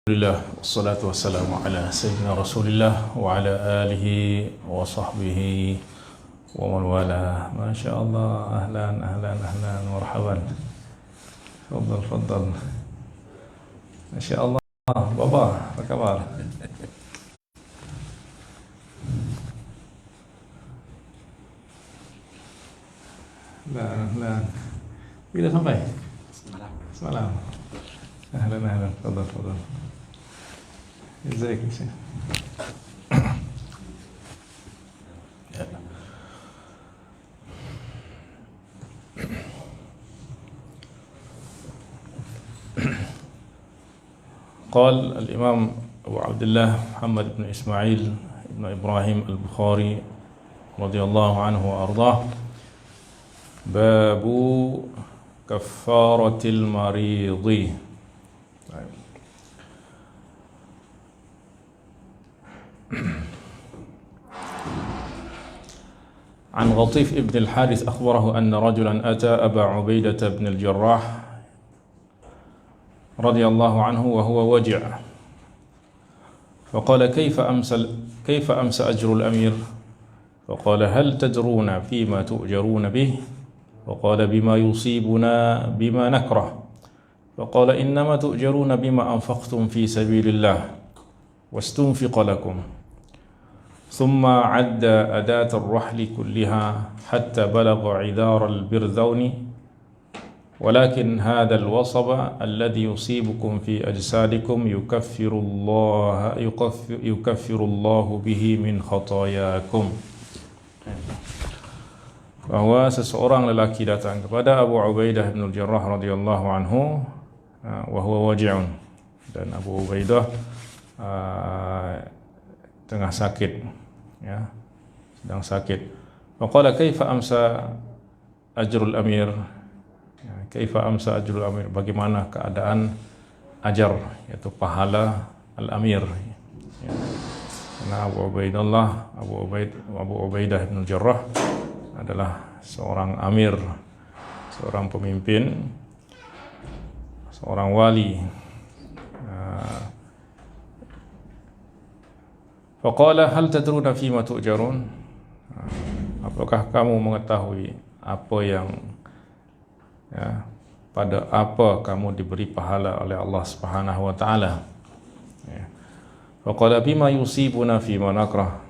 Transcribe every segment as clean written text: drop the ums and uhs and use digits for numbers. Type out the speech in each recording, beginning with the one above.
Alhamdulillah, wassalatu wassalamu ala sayyidina Rasulillah wa ala alihi wa sahbihi wa man wala. Masya Allah, ahlan, ahlan, ahlan, marhaban. Fadal, fadal. Masya Allah, Baba, apa kabar? Ahlan, ahlan. Bila sampai? Semalam. Semalam. Ahlan, ahlan, fadal, fadal. Jazaik Syekh. قال الإمام أبو عبد الله محمد بن إسماعيل بن إبراهيم البخاري رضي الله عنه وأرضاه: باب كفارة المريض. عن غطيف ابن الحارث أخبره أن رجلا أتى أبا عبيدة بن الجراح رضي الله عنه وهو وجع، فقال: كيف أمس أجر الأمير؟ فقال: هل تدرون فيما تؤجرون به؟ فقال: بما يصيبنا بما نكره. فقال: إنما تؤجرون بما أنفقتم في سبيل الله واستنفق لكم. ثم عد أداة الرحل كلها حتى بلغ عذار البرذون، ولكن هذا الوصب الذي يصيبكم في أجسادكم يكفر الله به من خطاياكم. Bahwa seseorang lelaki datang kepada Abu Ubaidah bin Al-Jarrah radhiyallahu anhu wa huwa waji'un, dan Abu Ubaidah tengah sakit, ya, sedang sakit. Faqala: kaifa amsa ajrul amir? Kaifa amsa ajrul amir? Bagaimana keadaan ajar, yaitu pahala al-amir, ya. Karena Abu Ubaidah bin Jarrah adalah seorang amir, seorang pemimpin, seorang wali. Faqala: hal tadruna fima tu'jarun? Apakah kamu mengetahui apa yang, ya, pada apa kamu diberi pahala oleh Allah Subhanahu wa taala? Ya. Faqala: bima yusibuna fima nakrah.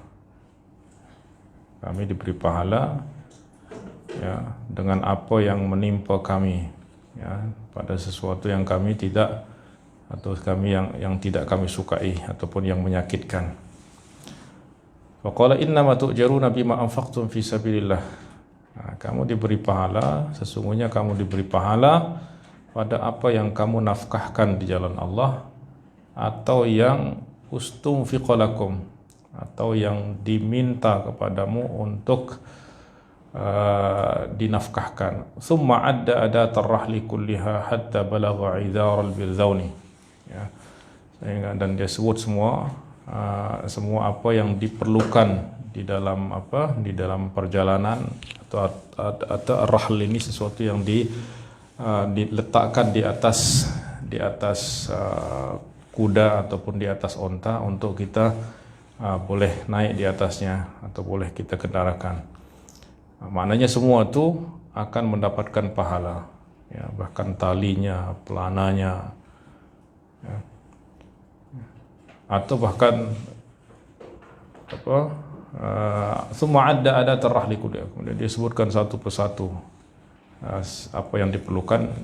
Kami diberi pahala, ya, dengan apa yang menimpa kami, ya, pada sesuatu yang kami tidak, atau kami yang tidak kami sukai ataupun yang menyakitkan. Faqala: innama tu'jaruna bima anfaqtum fi sabilillah. Kamu diberi pahala, sesungguhnya kamu diberi pahala pada apa yang kamu nafkahkan di jalan Allah, atau yang ustunfiqalakum, atau yang diminta kepadamu untuk dinafkahkan. Thumma adda adatar rahli kulliha hatta balagha idhar al-birdhauni, ya. Dan dia sebut semua apa yang diperlukan di dalam perjalanan, atau rahl ini sesuatu yang diletakkan di atas kuda ataupun di atas onta untuk kita boleh naik di atasnya atau boleh kita kendarakan. Maknanya semua itu akan mendapatkan pahala, ya, bahkan talinya, pelananya, ya, atau bahkan semua ada terahli kuda. Kemudian disebutkan satu persatu apa yang diperlukan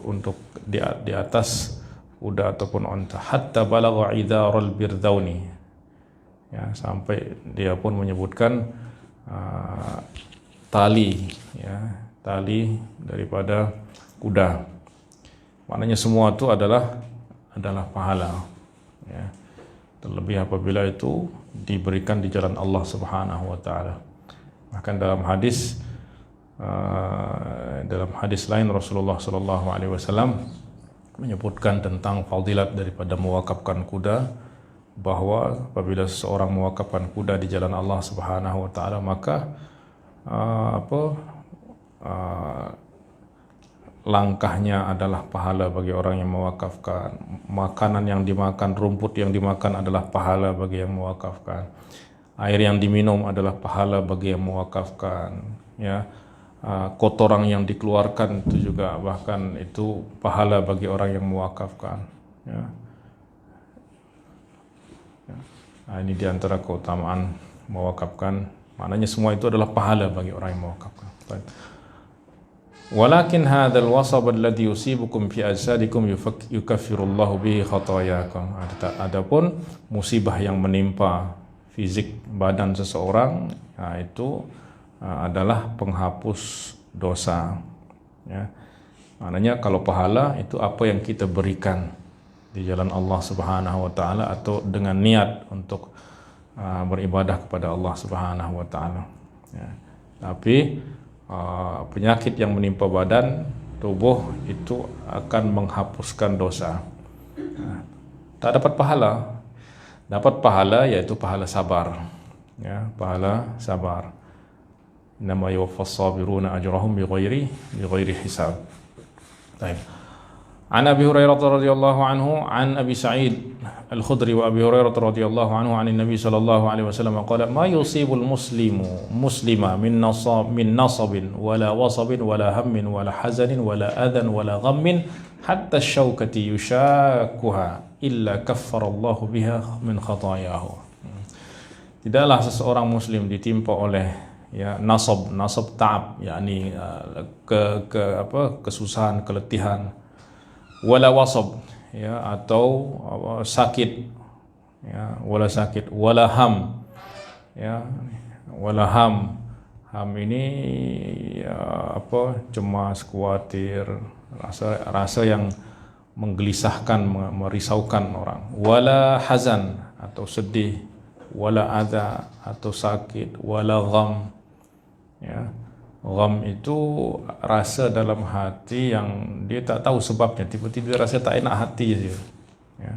untuk di atas kuda ataupun onta. Hatta balagha idharul birdhauni, ya, sampai dia pun menyebutkan tali, ya, tali daripada kuda. Maknanya semua itu adalah pahala, ya. Terlebih apabila itu diberikan di jalan Allah Subhanahu wa taala. Bahkan dalam hadis lain Rasulullah sallallahu alaihi wasallam menyebutkan tentang fadilat daripada mewakafkan kuda, bahwa apabila seseorang mewakafkan kuda di jalan Allah Subhanahu wa taala, maka langkahnya adalah pahala bagi orang yang mewakafkan, makanan yang dimakan, rumput yang dimakan adalah pahala bagi yang mewakafkan, air yang diminum adalah pahala bagi yang mewakafkan, ya. Kotoran yang dikeluarkan itu juga bahkan itu pahala bagi orang yang mewakafkan, ya. Nah, ini diantara keutamaan mewakafkan, maknanya semua itu adalah pahala bagi orang yang mewakafkan. Walakin hadzal wasab alladhi yusibukum fi ajsadikum yukaffirullahu bihi khatayakum. Adapun musibah yang menimpa fisik badan seseorang, itu adalah penghapus dosa, ya. Maknanya kalau pahala itu apa yang kita berikan di jalan Allah Subhanahu wa taala atau dengan niat untuk beribadah kepada Allah Subhanahu wa taala, ya. Tapi penyakit yang menimpa badan tubuh itu akan menghapuskan dosa. Tak dapat pahala. Dapat pahala yaitu pahala sabar, ya, pahala sabar. Innama yuwaffas sabiruna ajrahum bighairi hisab. Baik. An Abi Hurairah radhiyallahu anhu an Abi Sa'id Al-Khudri wa Abi Hurairah radhiyallahu anhu an Nabi sallallahu alaihi wasallam qala ma yusibul muslima min nasabin wala wasabin wala hammin wala hazanin wala adhan wala ghammin hatta asy-syaukati yushakuha illa kaffarallahu biha min khatayahu. Tidaklah seseorang muslim ditimpa oleh, ya, nasab ta'ab, yakni kesusahan, keletihan, wala wasab, ya, atau sakit, ya, wala ham, ya, wala ham. Ham ini, ya, cemas, khawatir, rasa yang menggelisahkan, merisaukan orang. Wala hazan atau sedih, wala adha atau sakit, wala gham, ya. Gham itu rasa dalam hati yang dia tak tahu sebabnya, tiba-tiba rasa tak enak hati saja, ya.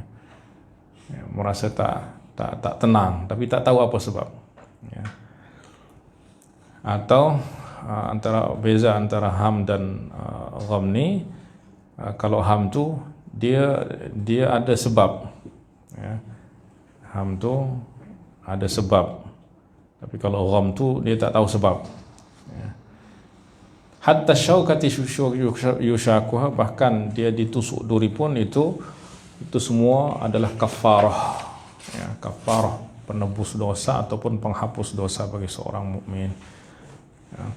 Ya, merasa tak tenang tapi tak tahu apa sebab, ya. Atau beza antara ham dan gham ni, kalau ham tu dia ada sebab, ya. Ham tu ada sebab, tapi kalau gham tu dia tak tahu sebab, ya. Hatta syaukati yushakuha, bahkan dia ditusuk duri pun itu semua adalah kafarah, ya, kafarah, penebus dosa ataupun penghapus dosa bagi seorang mukmin, ya.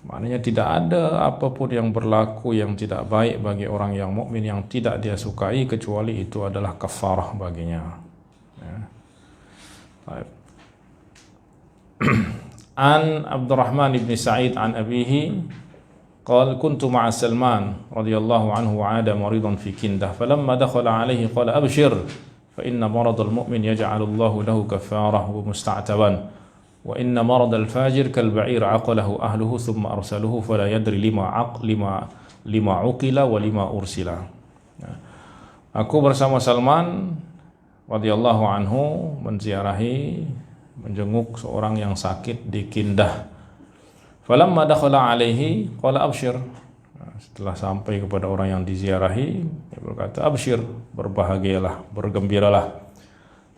Maknanya tidak ada apapun yang berlaku yang tidak baik bagi orang yang mukmin yang tidak dia sukai kecuali itu adalah kafarah baginya, ya. Baik. An Abdurrahman ibn Sa'id an abihi qala kuntu ma'a Salman radhiyallahu anhu wa 'ada maridan fi Kindah falamma dakhala alayhi qala abshir fa inna maradal mu'min yaj'alu Allahu lahu kafarah wa musta'taban wa inna maradal fajir kal ba'ir 'aqalahu ahluhu thumma arsaluhu fala yadri lima uqila wa lima ursila. Aku bersama Salman radhiyallahu anhu menjenguk seorang yang sakit di Kindah. Falamma dakhala alaihi qala abshir. Setelah sampai kepada orang yang diziarahi, dia berkata abshir, berbahagialah, bergembiralah.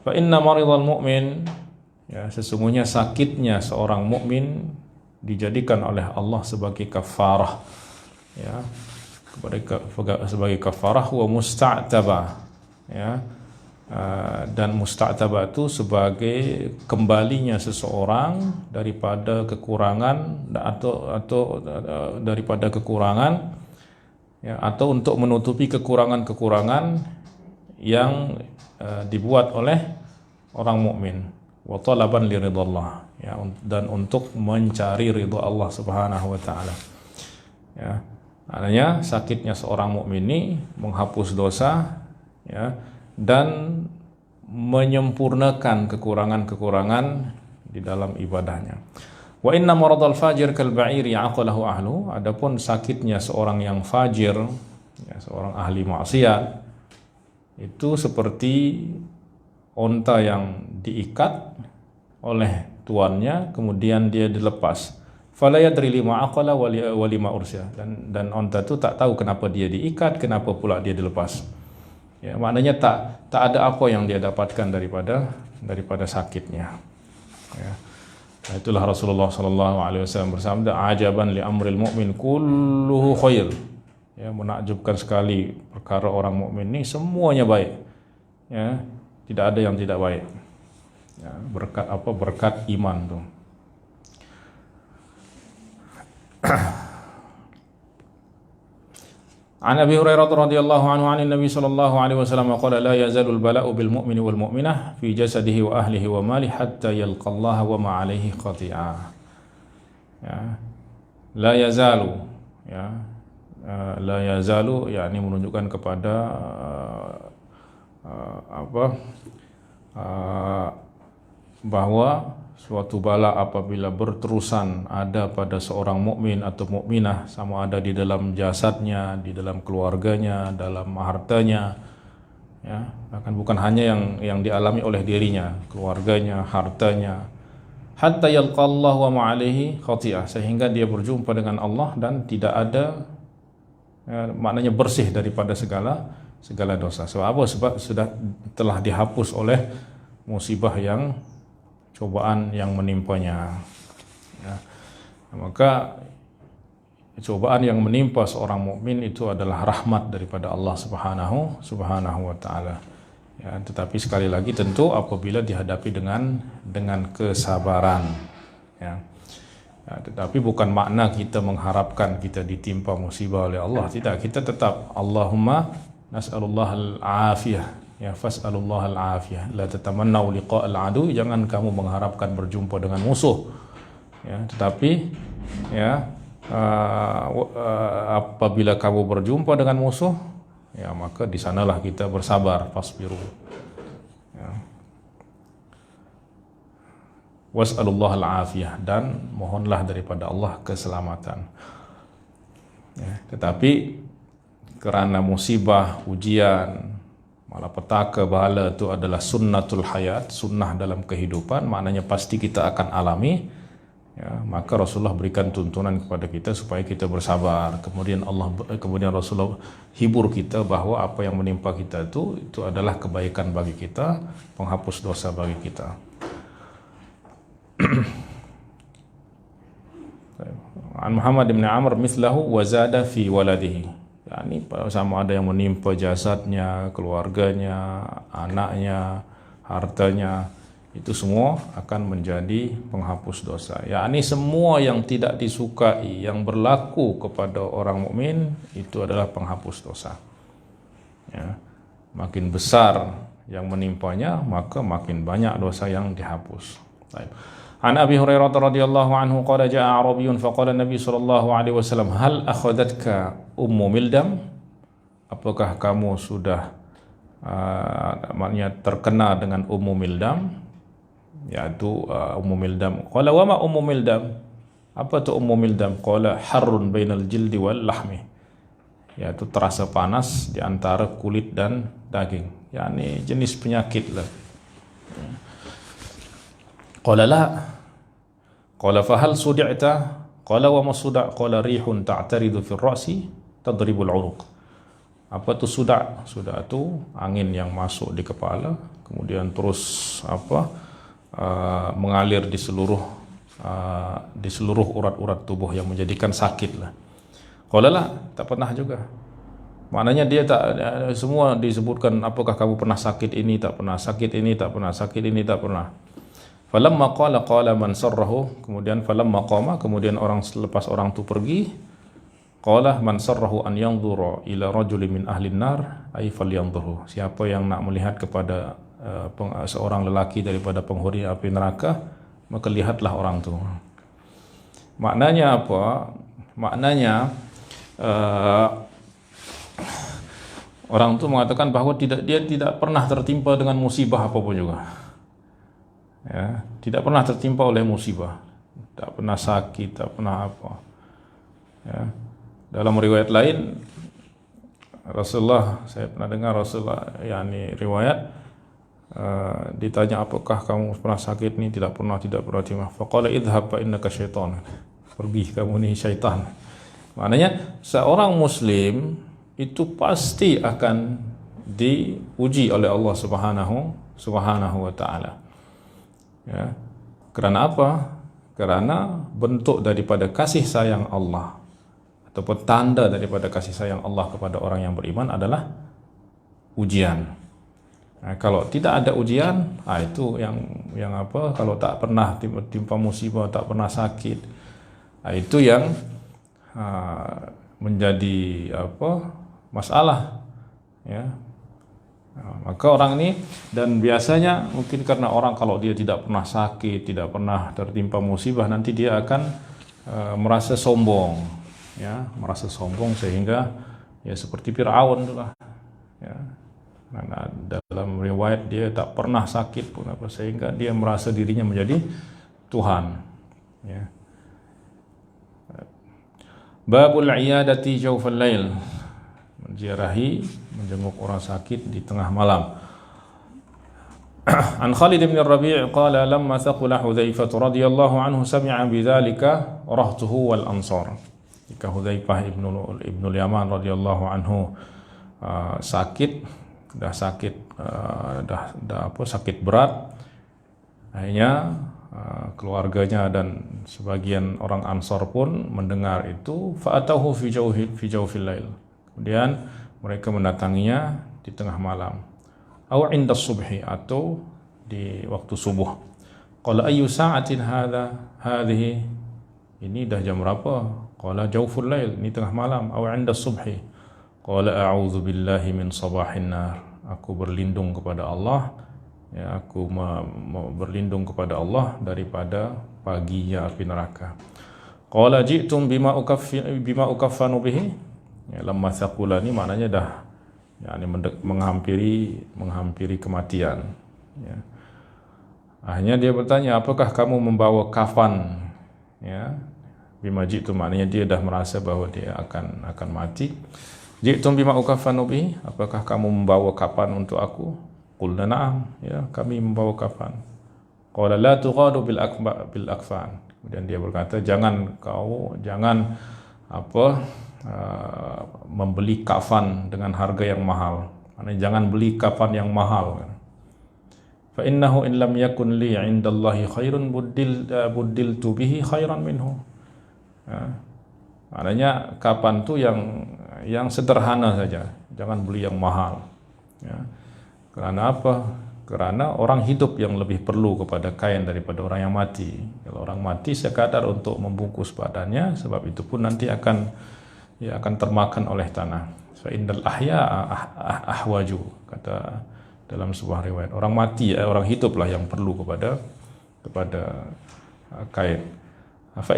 Fa inna maridal mu'min, ya, sesungguhnya sakitnya seorang mukmin dijadikan oleh Allah sebagai kafarah, ya, sebagai kafarah wa musta'taba, ya. Dan musta'taba itu sebagai kembalinya seseorang daripada kekurangan atau daripada kekurangan, ya, atau untuk menutupi kekurangan-kekurangan yang dibuat oleh orang mukmin, wa talaban li ridallah, ya, dan untuk mencari ridha Allah Subhanahu wa taala, ya. Artinya sakitnya seorang mukmin ini menghapus dosa, ya, dan menyempurnakan kekurangan-kekurangan di dalam ibadahnya. Wa inna maradal fajir kal ba'iri aqalahu ahlu, adapun sakitnya seorang yang fajir, ya, seorang ahli maksiat, itu seperti onta yang diikat oleh tuannya kemudian dia dilepas. fala yadri lima aqala wa lima ursya, dan onta itu tak tahu kenapa dia diikat, kenapa pula dia dilepas. Ya, maknanya tak ada apa yang dia dapatkan daripada sakitnya. Ya. Nah, itulah Rasulullah sallallahu alaihi wasallam bersabda, ajaban li amril mu'min kulluhu khair. Ya, menakjubkan sekali perkara orang mukmin ini semuanya baik. Ya, tidak ada yang tidak baik. Ya, berkat apa? Berkat iman tuh. An Abi Hurairah radhiyallahu anhu 'an Nabi sallallahu alaihi wasallam qala la yazalul bala'u bil mu'mini wal mu'minah fi jasadihi wa ahlihi wa malihi hatta yalqallaha wa ma 'alaihi khati'ah. Ya. La yazalu, ya. La yazalu yakni menunjukkan kepada bahwa suatu bala apabila berterusan ada pada seorang mukmin atau mukminah, sama ada di dalam jasadnya, di dalam keluarganya, dalam hartanya, ya, bahkan bukan hanya yang dialami oleh dirinya, keluarganya, hartanya, hatta yalqallahu wa ma'alaihi khati'ah, sehingga dia berjumpa dengan Allah dan tidak ada, ya, maknanya bersih daripada segala dosa. Sebab apa? Sebab sudah telah dihapus oleh musibah yang cobaan yang menimpanya. Ya. Maka cobaan yang menimpa seorang mukmin itu adalah rahmat daripada Allah Subhanahu wa taala. Ya, tetapi sekali lagi tentu apabila dihadapi dengan kesabaran. Ya. Ya, tetapi bukan makna kita mengharapkan kita ditimpa musibah oleh Allah. Tidak, kita tetap Allahumma nas'alullahal afiyah. Ya, fas'alullah al-afiyah, la tatamannau liqa'al adu, jangan kamu mengharapkan berjumpa dengan musuh. Ya, tetapi ya, apabila kamu berjumpa dengan musuh, ya maka di sanalah kita bersabar, fasbiru. Ya. Was'alullah al-afiyah, dan mohonlah daripada Allah keselamatan. Ya, tetapi kerana musibah, ujian, malapetaka, bala itu adalah sunnatul hayat, sunnah dalam kehidupan, maknanya pasti kita akan alami. Ya, maka Rasulullah berikan tuntunan kepada kita supaya kita bersabar. Kemudian Rasulullah hibur kita bahwa apa yang menimpa kita itu adalah kebaikan bagi kita, penghapus dosa bagi kita. An Muhammad bin Amr mithlahu wa zada fi waladihi. Yani sama ada yang menimpa jasadnya, keluarganya, anaknya, hartanya, itu semua akan menjadi penghapus dosa. Yani semua yang tidak disukai yang berlaku kepada orang mukmin itu adalah penghapus dosa. Ya. Makin besar yang menimpanya, maka makin banyak dosa yang dihapus. Baik. An Abi Hurairah radhiyallahu anhu qala jaa Arabiyyun faqala Nabi sallallahu alaihi wasallam hal akhadatka ummu mildam, apakah kamu sudah maknanya terkena dengan ummu mildam, yaitu ummu mildam. Qala wa ma ummu mildam, apa tu ummu mildam? Qala harrun bainal jildi wal lahmi, yaitu terasa panas di antara kulit dan daging, yakni jenis penyakit lah. Qala la. Qala fa hal sudi'ta? Qala wa ma suda'? Qala rihun ta'taridu fi ar-ra'si tadribu al-'uruq. Apa tu suda'? Suda' itu angin yang masuk di kepala, kemudian terus mengalir di seluruh urat-urat tubuh yang menjadikan sakit lah. Qala la, tak pernah juga. Maknanya dia tak, semua disebutkan, apakah kamu pernah sakit ini? Tak pernah. Sakit ini tak pernah. Sakit ini tak pernah. Falamma qala man sarrahu, kemudian falamma qama, kemudian selepas orang itu pergi, qala man sarrahu an yanzura ila rajulin min ahli an-nar ay falyanzurhu, siapa yang nak melihat kepada seorang lelaki daripada penghuni api neraka, maka lihatlah orang itu. Maknanya apa? Maknanya orang itu mengatakan bahawa dia tidak pernah tertimpa dengan musibah apapun juga. Ya, tidak pernah tertimpa oleh musibah, tak pernah sakit, tak pernah apa. Ya. Dalam riwayat lain, saya pernah dengar Rasulullah, yakni riwayat, ditanya apakah kamu pernah sakit ni, tidak pernah. Faqala idhhab fa innaka syaitan. pergi kamu ni syaitan. Maknanya seorang muslim itu pasti akan diuji oleh Allah Subhanahu wa taala. Ya. Kerana apa? Kerana bentuk daripada kasih sayang Allah ataupun tanda daripada kasih sayang Allah kepada orang yang beriman adalah ujian. Kalau tidak ada ujian, itu yang apa? Kalau tak pernah timpa musibah, tak pernah sakit, itu yang menjadi apa? Masalah. Ya. Maka orang ini, dan biasanya mungkin karena orang kalau dia tidak pernah sakit, tidak pernah tertimpa musibah, nanti dia akan merasa sombong, ya, merasa sombong sehingga ya seperti Fir'aun itulah, ya. Karena dalam riwayat dia tak pernah sakit pun apa, sehingga dia merasa dirinya menjadi Tuhan, ya. Babul iyadati jawfal lail, menziarahi, menjenguk orang sakit di tengah malam. An Khalid bin Rabi' qala lamma thaqula Hudzaifah radhiyallahu anhu sami'a bidzalika rahtuhu wal ansar. Jika Hudzaifah ibnu Yaman radhiyallahu anhu dah sakit berat, akhirnya keluarganya dan sebagian orang Ansar pun mendengar itu, fa'atahu fi jawfil lail. Kemudian mereka mendatanginya di tengah malam, aw inda subhi, atau di waktu subuh. Qala ayyu sa'atin hadhihi, ini dah jam berapa? Qala jawful lail, ini tengah malam. Aw inda subhi, qala a'udzu billahi min sabahin nar, aku berlindung kepada Allah, ya, aku berlindung kepada Allah daripada paginya api neraka. Qala ji'tum bima ukaffanu bihi, ya, lamma thaqula ni maknanya dah menghampiri kematian, ya. Akhirnya dia bertanya, apakah kamu membawa kafan, ya. Bima ji'tum maknanya dia dah merasa bahawa dia akan mati. Ji'tum bima ukaffanu bihi, apakah kamu membawa kafan untuk aku? Qulna na'am, ya, kami membawa kafan. Qala la tughadu bil akfan, kemudian dia berkata, jangan membeli kafan dengan harga yang mahal. Maksudnya jangan beli kafan yang mahal. Fa innahu in lam yakun li 'indallahi khairun buddiltu bihi khairan minhu. Ya. Maknanya kafan tu yang sederhana saja, jangan beli yang mahal. Ya. Kerana apa? Kerana orang hidup yang lebih perlu kepada kain daripada orang yang mati. Kalau orang mati sekadar untuk membungkus badannya, sebab itu pun nanti akan termakan oleh tanah. Fa innal ahya'a ahwaju, kata dalam sebuah riwayat, orang mati, orang hiduplah yang perlu kepada kain. Fa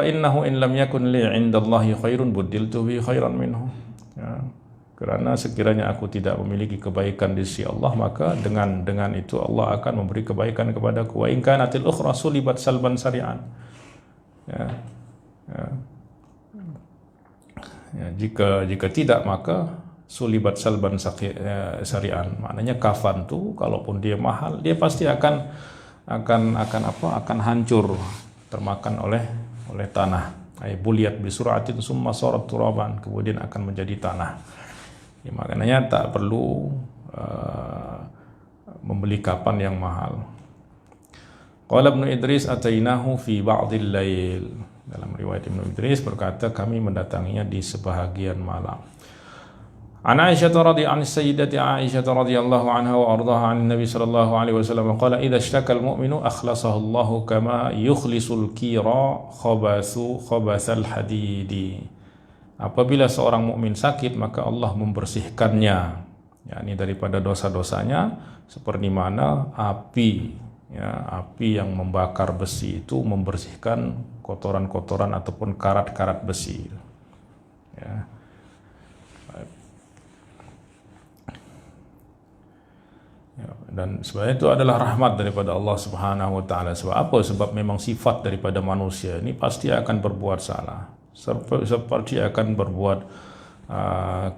innahu in lam yakun li 'indallahi khairun buddiltu bi khairan minhu. Ya. Kerana sekiranya aku tidak memiliki kebaikan di sisi Allah, maka dengan itu Allah akan memberi kebaikan kepadaku. Wa in kanatil ukhra sulibat salban sari'an. Ya. Ya. Ya, jika tidak, maka sulibat salban sari'an, maknanya kafan tu kalaupun dia mahal, dia pasti akan hancur, termakan oleh tanah. Ay buliyat bi sur'atin summa sarat turaban, kemudian akan menjadi tanah. Ya, maknanya tak perlu membeli kafan yang mahal. Qala Ibnu Idris atainahu fi ba'dil lail. Dalam riwayat Ibnu Idris berkata, kami mendatanginya di sebahagian malam. An Aisyah sayyidati Aisyah radhiyallahu anha wa ardhaha an Nabi sallallahu alaihi wasallam qala idza ishtaka al-mu'minu akhlasahu Allah kama yukhlisul kira khabasal hadidi. Apabila seorang mukmin sakit, maka Allah membersihkannya, yakni daripada dosa-dosanya, seperti mana api yang membakar besi itu membersihkan kotoran-kotoran ataupun karat-karat besi. Ya. Ya, dan sebenarnya itu adalah rahmat daripada Allah Subhanahu wa taala. Sebab apa? Sebab memang sifat daripada manusia ini pasti akan berbuat salah, seperti akan berbuat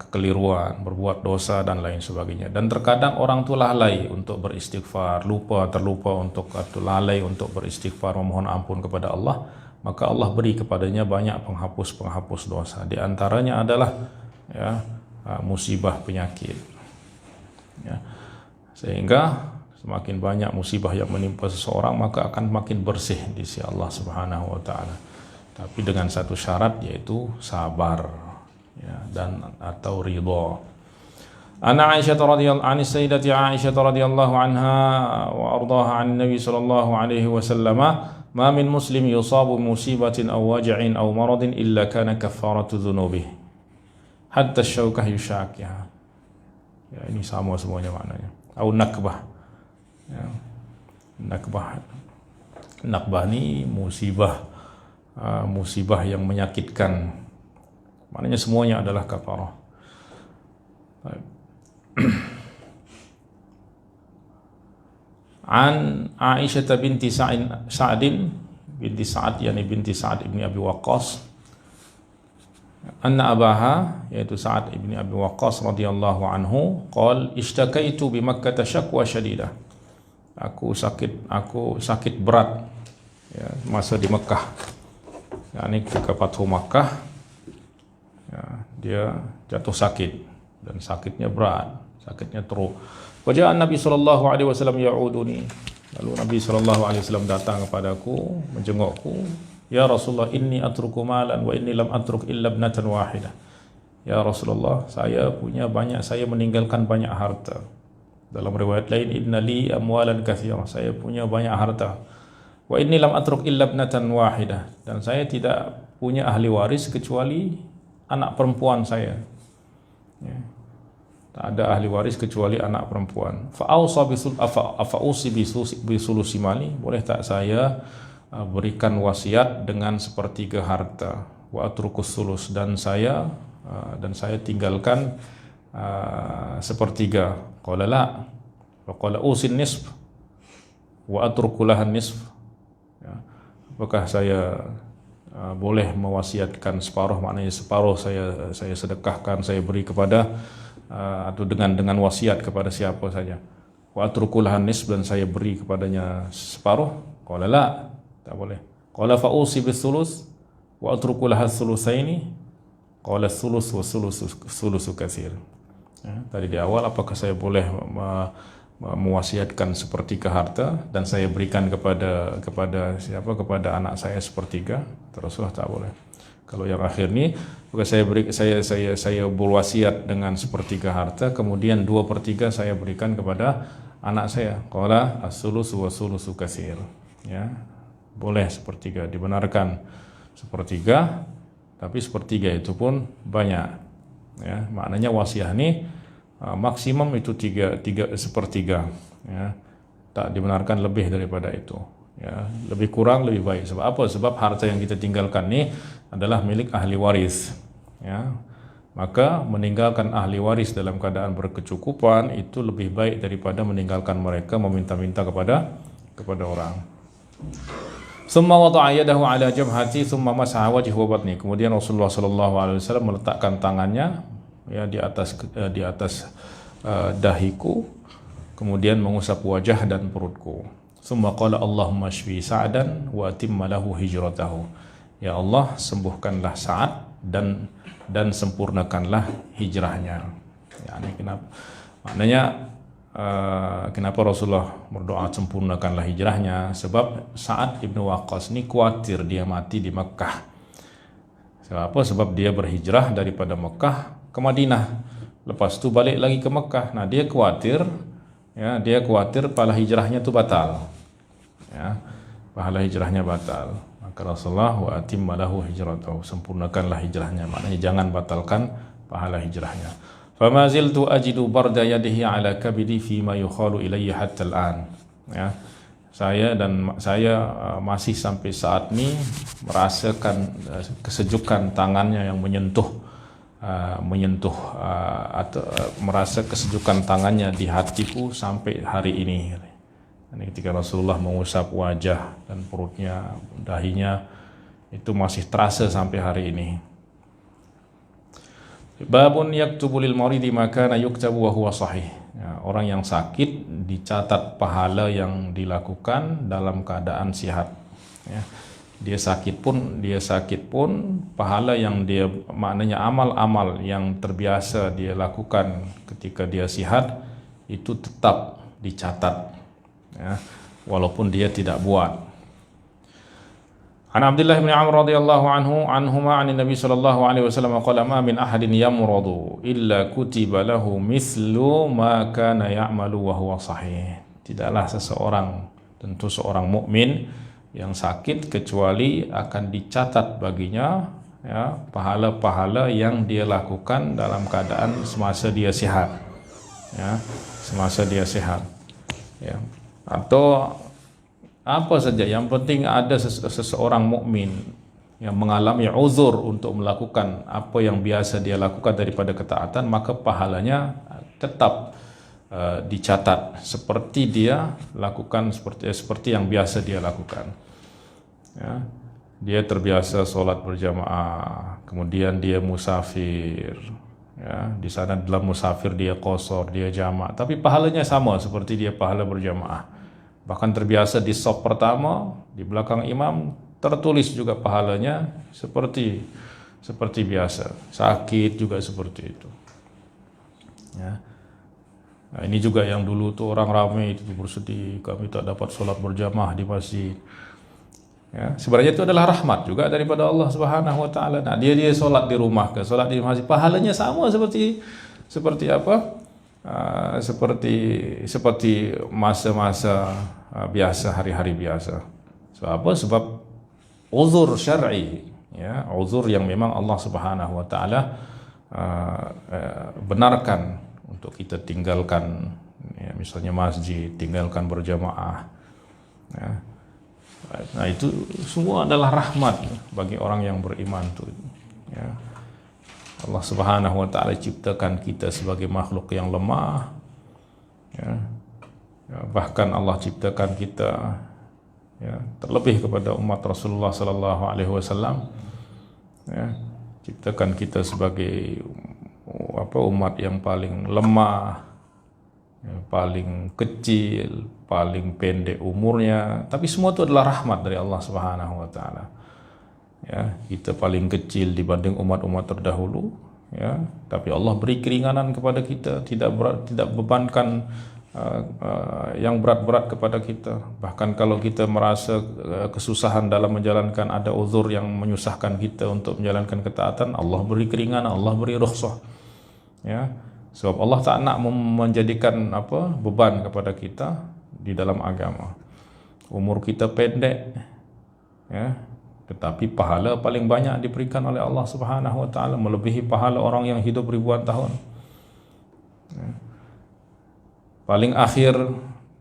kekeliruan, berbuat dosa dan lain sebagainya. Dan terkadang orang itu lalai untuk beristighfar, terlupa untuk lalai untuk beristighfar, memohon ampun kepada Allah. maka Allah beri kepadanya banyak penghapus-penghapus dosa. Di antaranya adalah ya, musibah penyakit. Ya. Sehingga semakin banyak musibah yang menimpa seseorang, maka akan makin bersih di sisi Allah Subhanahu wa taala. Tapi dengan satu syarat, yaitu sabar ya, dan atau ridha. Ana Aisyah radhiyallahu anha, Sayyidati Aisyah radhiyallahu anha wa ardhaha an Nabi sallallahu alaihi wasallam, ma min muslim yusabu musibatin aw waj'in aw maradin illa kana kaffaratu dhunubihi hatta asy-syaukah yushakiha. Ya, ini sama semuanya maknanya. Au nakbah. Ya. Nakbah ni musibah, musibah yang menyakitkan. Maknanya semuanya adalah kafarah. An Aisyah binti Sa'din binti Sa'ad, yani binti Sa'ad ibni Abi Waqqas, anna abaha, yaitu Sa'ad ibni Abi Waqqas radhiyallahu anhu, qala ishtakaitu bi Makkah syakwa syadidah. Aku sakit berat ya, masa di Mekah. Yani ketika Fathu Makkah ya, dia jatuh sakit dan sakitnya berat, sakitnya teruk. Wajah Nabi sallallahu alaihi wasallam ya'uduni. Lalu Nabi sallallahu alaihi wasallam datang kepadaku, menjengukku. Ya Rasulullah, inni atruku malan wa inni lam atruk illa ibnatan wahidah. Ya Rasulullah, saya meninggalkan banyak harta. Dalam riwayat lain, inna li amwalan katsirah, saya punya banyak harta. Wa inni lam atruk illa ibnatan wahidah, dan saya tidak punya ahli waris kecuali anak perempuan saya. Ya. Tak ada ahli waris kecuali anak perempuan. Fa ausa bisulusi mali, boleh tak saya berikan wasiat dengan sepertiga harta? Wa atrukus sulus, dan saya tinggalkan sepertiga. Qala la, wa qala usin nisf wa atruku lahan nisf. Ya. Apakah saya boleh mewasiatkan separuh? Maknanya separuh saya sedekahkan, saya beri kepada atau dengan wasiat kepada siapa saja. Wa atruku lahan nisf, dan saya beri kepadanya separuh. Qala la, tak boleh. Qala fa usi bis sulus wa atruku lahan sulusaini. Qala sulus wa sulusu katsir. Ya, tadi di awal, apakah saya boleh mewasiatkan sepertiga harta dan saya berikan kepada anak saya sepertiga? Teruslah tak boleh. Kalau yang akhir ni, maka saya berwasiat dengan sepertiga harta, kemudian 2/3 saya berikan kepada anak saya. Qala as-sulusu wa sulusu katsir. Ya, boleh sepertiga, dibenarkan sepertiga, tapi sepertiga itu pun banyak. Ya, maknanya wasiat ni maksimum itu 3/3. Ya, tak dibenarkan lebih daripada itu. Ya, lebih kurang lebih baik. Sebab apa? Sebab harta yang kita tinggalkan ni adalah milik ahli waris. Ya, maka meninggalkan ahli waris dalam keadaan berkecukupan itu lebih baik daripada meninggalkan mereka meminta-minta kepada orang. Summa wada'a yadahu ala jabhati thumma masaha wajhahu wa batni. Kemudian Rasulullah sallallahu alaihi wasallam meletakkan tangannya ya di atas dahiku, kemudian mengusap wajah dan perutku. Summa qala Allahumma shfi Sa'dan wa atimma lahu hijratahu. Ya Allah, sembuhkanlah Sa'ad dan sempurnakanlah hijrahnya. Ya, ini kenapa? Maknanya kenapa Rasulullah berdoa sempurnakanlah hijrahnya? Sebab Sa'ad ibn Waqqas ini khawatir dia mati di Mekah. Sebab apa? Sebab dia berhijrah daripada Mekah ke Madinah, lepas tu balik lagi ke Mekah. Nah, dia khawatir pahala hijrahnya tu batal. Ya, pahala hijrahnya batal. Maka Rasulullah wa atimma lahu hijratahu, sempurnakanlah hijrahnya. Maknanya jangan batalkan pahala hijrahnya. Fama ziltu ajidu barda yadihi ala kabidi fima yukhalu ilayya hatta al-an. Ya, saya masih sampai saat ini merasakan kesejukan tangannya yang menyentuh atau merasa kesejukan tangannya di hatiku sampai hari ini. Ini ketika Rasulullah mengusap wajah dan perutnya, dahinya, itu masih terasa sampai hari ini. Babun yaktubu lil maridi ma kana yuktabu wa huwa sahih. Ya, orang yang sakit dicatat pahala yang dilakukan dalam keadaan sihat. Ya. dia sakit pun pahala yang dia, maknanya amal-amal yang terbiasa dia lakukan ketika dia sihat itu tetap dicatat, ya, walaupun dia tidak buat. An Abdullah bin Amr radhiyallahu anhuma an Nabi sallallahu alaihi wasallam qala ma min ahadin yamradu illa kutiba lahu mithlu ma kana ya'malu wa huwa sahih. Tidaklah seseorang, tentu seorang mukmin yang sakit, kecuali akan dicatat baginya, ya, pahala-pahala yang dia lakukan dalam keadaan semasa dia sehat, ya, semasa dia sehat, ya, atau apa saja, yang penting ada seseorang mukmin yang mengalami uzur untuk melakukan apa yang biasa dia lakukan daripada ketaatan, maka pahalanya tetap dicatat seperti dia lakukan, seperti yang biasa dia lakukan, ya. Dia terbiasa solat berjamaah, kemudian dia musafir, ya, di sana dalam musafir dia qasar, dia jamak, tapi pahalanya sama seperti dia pahala berjamaah. Bahkan terbiasa di shaf pertama di belakang imam, tertulis juga pahalanya seperti biasa. Sakit juga seperti itu, ya. Nah, ini juga yang dulu tuh orang ramai itu bersedih, kami tak dapat sholat berjamaah di masjid, ya. Sebenarnya itu adalah rahmat juga daripada Allah Subhanahu wa taala. Nah, dia sholat di rumah ke sholat di masjid, pahalanya sama seperti apa? Seperti masa-masa biasa, hari-hari biasa. Sebab apa? Sebab uzur syar'i, ya, uzur yang memang Allah Subhanahu wa taala benarkan untuk kita tinggalkan, ya, misalnya masjid, tinggalkan berjamaah, ya. Nah, itu semua adalah rahmat bagi orang yang beriman tuh, ya. Allah Subhanahu wa taala ciptakan kita sebagai makhluk yang lemah, ya. Bahkan Allah ciptakan kita, ya, terlebih kepada umat Rasulullah sallallahu alaihi wasallam, ya, ciptakan kita sebagai umat yang paling lemah, ya, paling kecil, paling pendek umurnya, tapi semua itu adalah rahmat dari Allah Subhanahu wa taala. Ya, kita paling kecil dibanding umat-umat terdahulu, ya, tapi Allah beri keringanan kepada kita, tidak bebankan yang berat-berat kepada kita. Bahkan kalau kita merasa kesusahan dalam menjalankan, ada uzur yang menyusahkan kita untuk menjalankan ketaatan, Allah beri keringanan, Allah beri rukhsah, ya. Sebab Allah tak nak menjadikan beban kepada kita di dalam agama. Umur kita pendek, ya, tetapi pahala paling banyak diberikan oleh Allah Subhanahu wa taala, melebihi pahala orang yang hidup ribuan tahun, ya. Paling akhir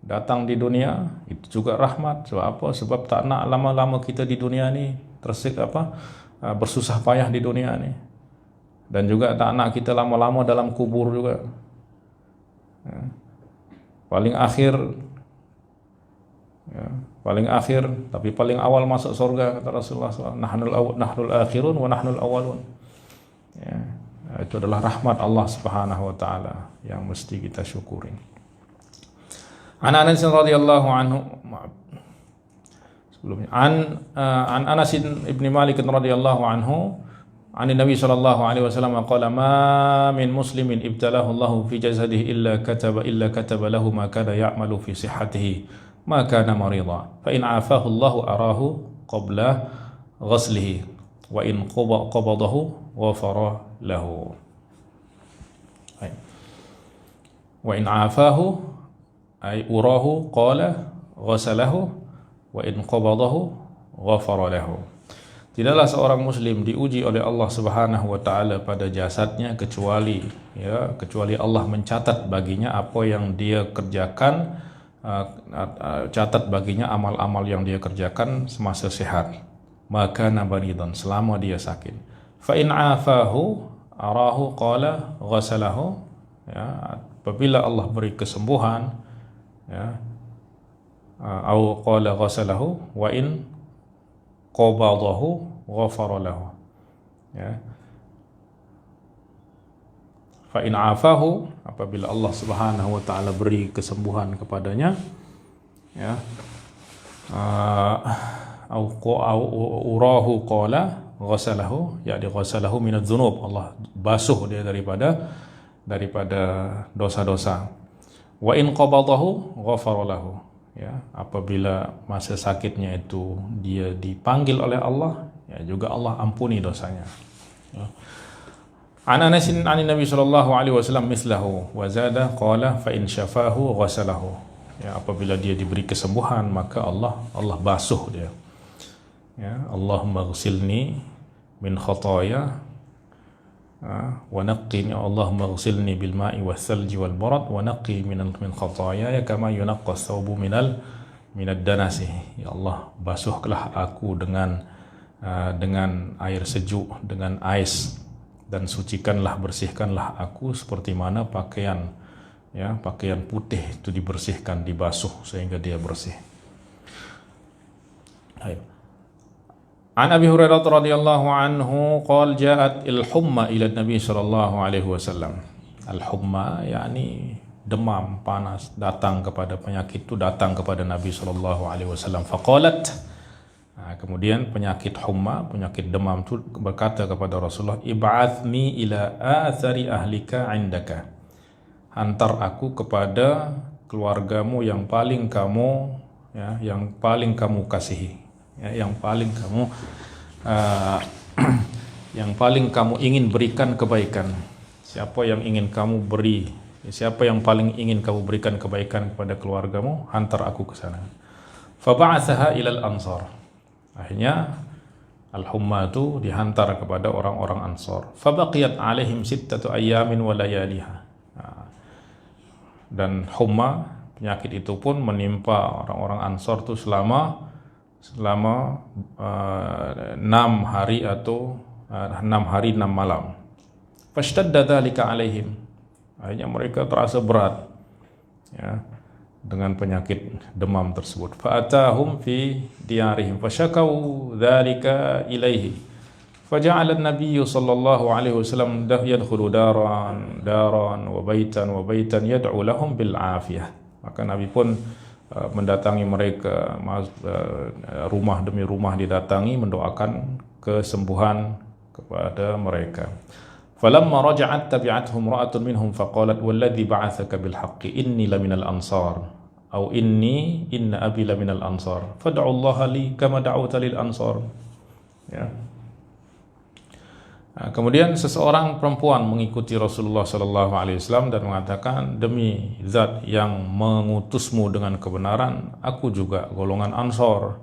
datang di dunia itu juga rahmat. Sebab apa? Sebab tak nak lama-lama kita di dunia ni bersusah payah di dunia ni, dan juga tak nak kita lama-lama dalam kubur juga, ya. Paling akhir, ya, paling akhir tapi paling awal masuk surga, kata Rasulullah SAW. Nahnul akhirun wa nahnul awalun, ya. Itu adalah rahmat Allah Subhanahu wa taala yang mesti kita syukuri. An Anas radhiyallahu anhu, sebelumnya an Anas bin Malik radhiyallahu anhu an Nabi sallallahu alaihi wasallam qala ma min muslimin ibtalahu Allah fi jasadihi illa kataba lahu ma kana ya'malu fi sihhatihi ma kana marida fa in afahu Allah arahu qabla ghaslihi wa in qabadahu ghafara lahu. Wa in afahu ay urahu qala ghasalahu wa in qabadahu ghafara lahu. Tidaklah seorang muslim diuji oleh Allah Subhanahu wa taala pada jasadnya kecuali Allah mencatat baginya apa yang dia kerjakan, catat baginya amal-amal yang dia kerjakan semasa sehat, maka nabaridan, selama dia sakit. Fa in afahu arahu qala ghasalahu, ya, apabila Allah beri kesembuhan, ya, au qala ghasalahu wa in qabadahu ghafara lahu, ya. Fa in afahu, apabila Allah Subhanahu wa taala beri kesembuhan kepadanya, ya, au urahu qala ghasalahu, yani ghasalahu minadz dzunub. Allah basuh dia daripada dosa-dosa. Wa in qabadahu ghafara lahu, ya, apabila masa sakitnya itu dia dipanggil oleh Allah, ya juga Allah ampuni dosanya. Ya. An Anas an Nabi sallallahu alaihi wasallam mislahu wa zada qala fa in syafahu ghasalahu. Ya, apabila dia diberi kesembuhan maka Allah basuh dia. Ya, Allahumma ghsilni min khataaya wa naqqini, Allahumma ghsilni bil ma'i was salji wal barad wa naqqi min khataaya kama yunaqqa thawbu minad danasi. Ya Allah, basuhlah aku dengan air sejuk, dengan ais, dan sucikanlah, bersihkanlah aku seperti mana pakaian putih itu dibersihkan, dibasuh sehingga dia bersih. Baik. An Abi Hurairah radhiyallahu anhu qala ja'at al-humma ila Nabi sallallahu alaihi wasallam. Al-humma yakni demam panas, datang kepada penyakit itu datang kepada Nabi sallallahu alaihi wasallam. Faqalat, kemudian penyakit humma, penyakit demam itu berkata kepada Rasulullah, ib'athni ila athari ahlika indaka. Hantar aku kepada keluargamu yang paling kamu kasihi, ya, yang paling kamu ingin berikan kebaikan. Siapa yang paling ingin kamu berikan kebaikan kepada keluargamu, hantar aku ke sana. Fa ba'atsaha ilal ansar. Akhirnya al-humma itu dihantar kepada orang-orang Ansar. Fa baqiyat alaihim 6 ayyamin wa layaliha. Dan humma, penyakit itu pun menimpa orang-orang Ansar itu selama 6 hari atau 6 hari 6 malam. Fashtadda dzalika alaihim. Akhirnya mereka terasa berat, ya, dengan penyakit demam tersebut. Fa'atahum fi diyarihim fasyakau dzalika ilaihi. Faja'ala an-nabiy sallallahu alaihi wasallam yadkhulu daran wa baitan yad'u lahum bil afiyah. Maka Nabi pun mendatangi mereka, rumah demi rumah didatangi, mendoakan kesembuhan kepada mereka. Falamma raja'at tabi'athum ra'atun minhum faqalat walladhi ba'athaka bil haqqi inni laminal ansar au inna abi laminal ansar fad'u Allah li kama da'awta lil ansar. Ya. Kemudian seseorang perempuan mengikuti Rasulullah sallallahu alaihi wasallam dan mengatakan, demi zat yang mengutusmu dengan kebenaran, aku juga golongan Ansar.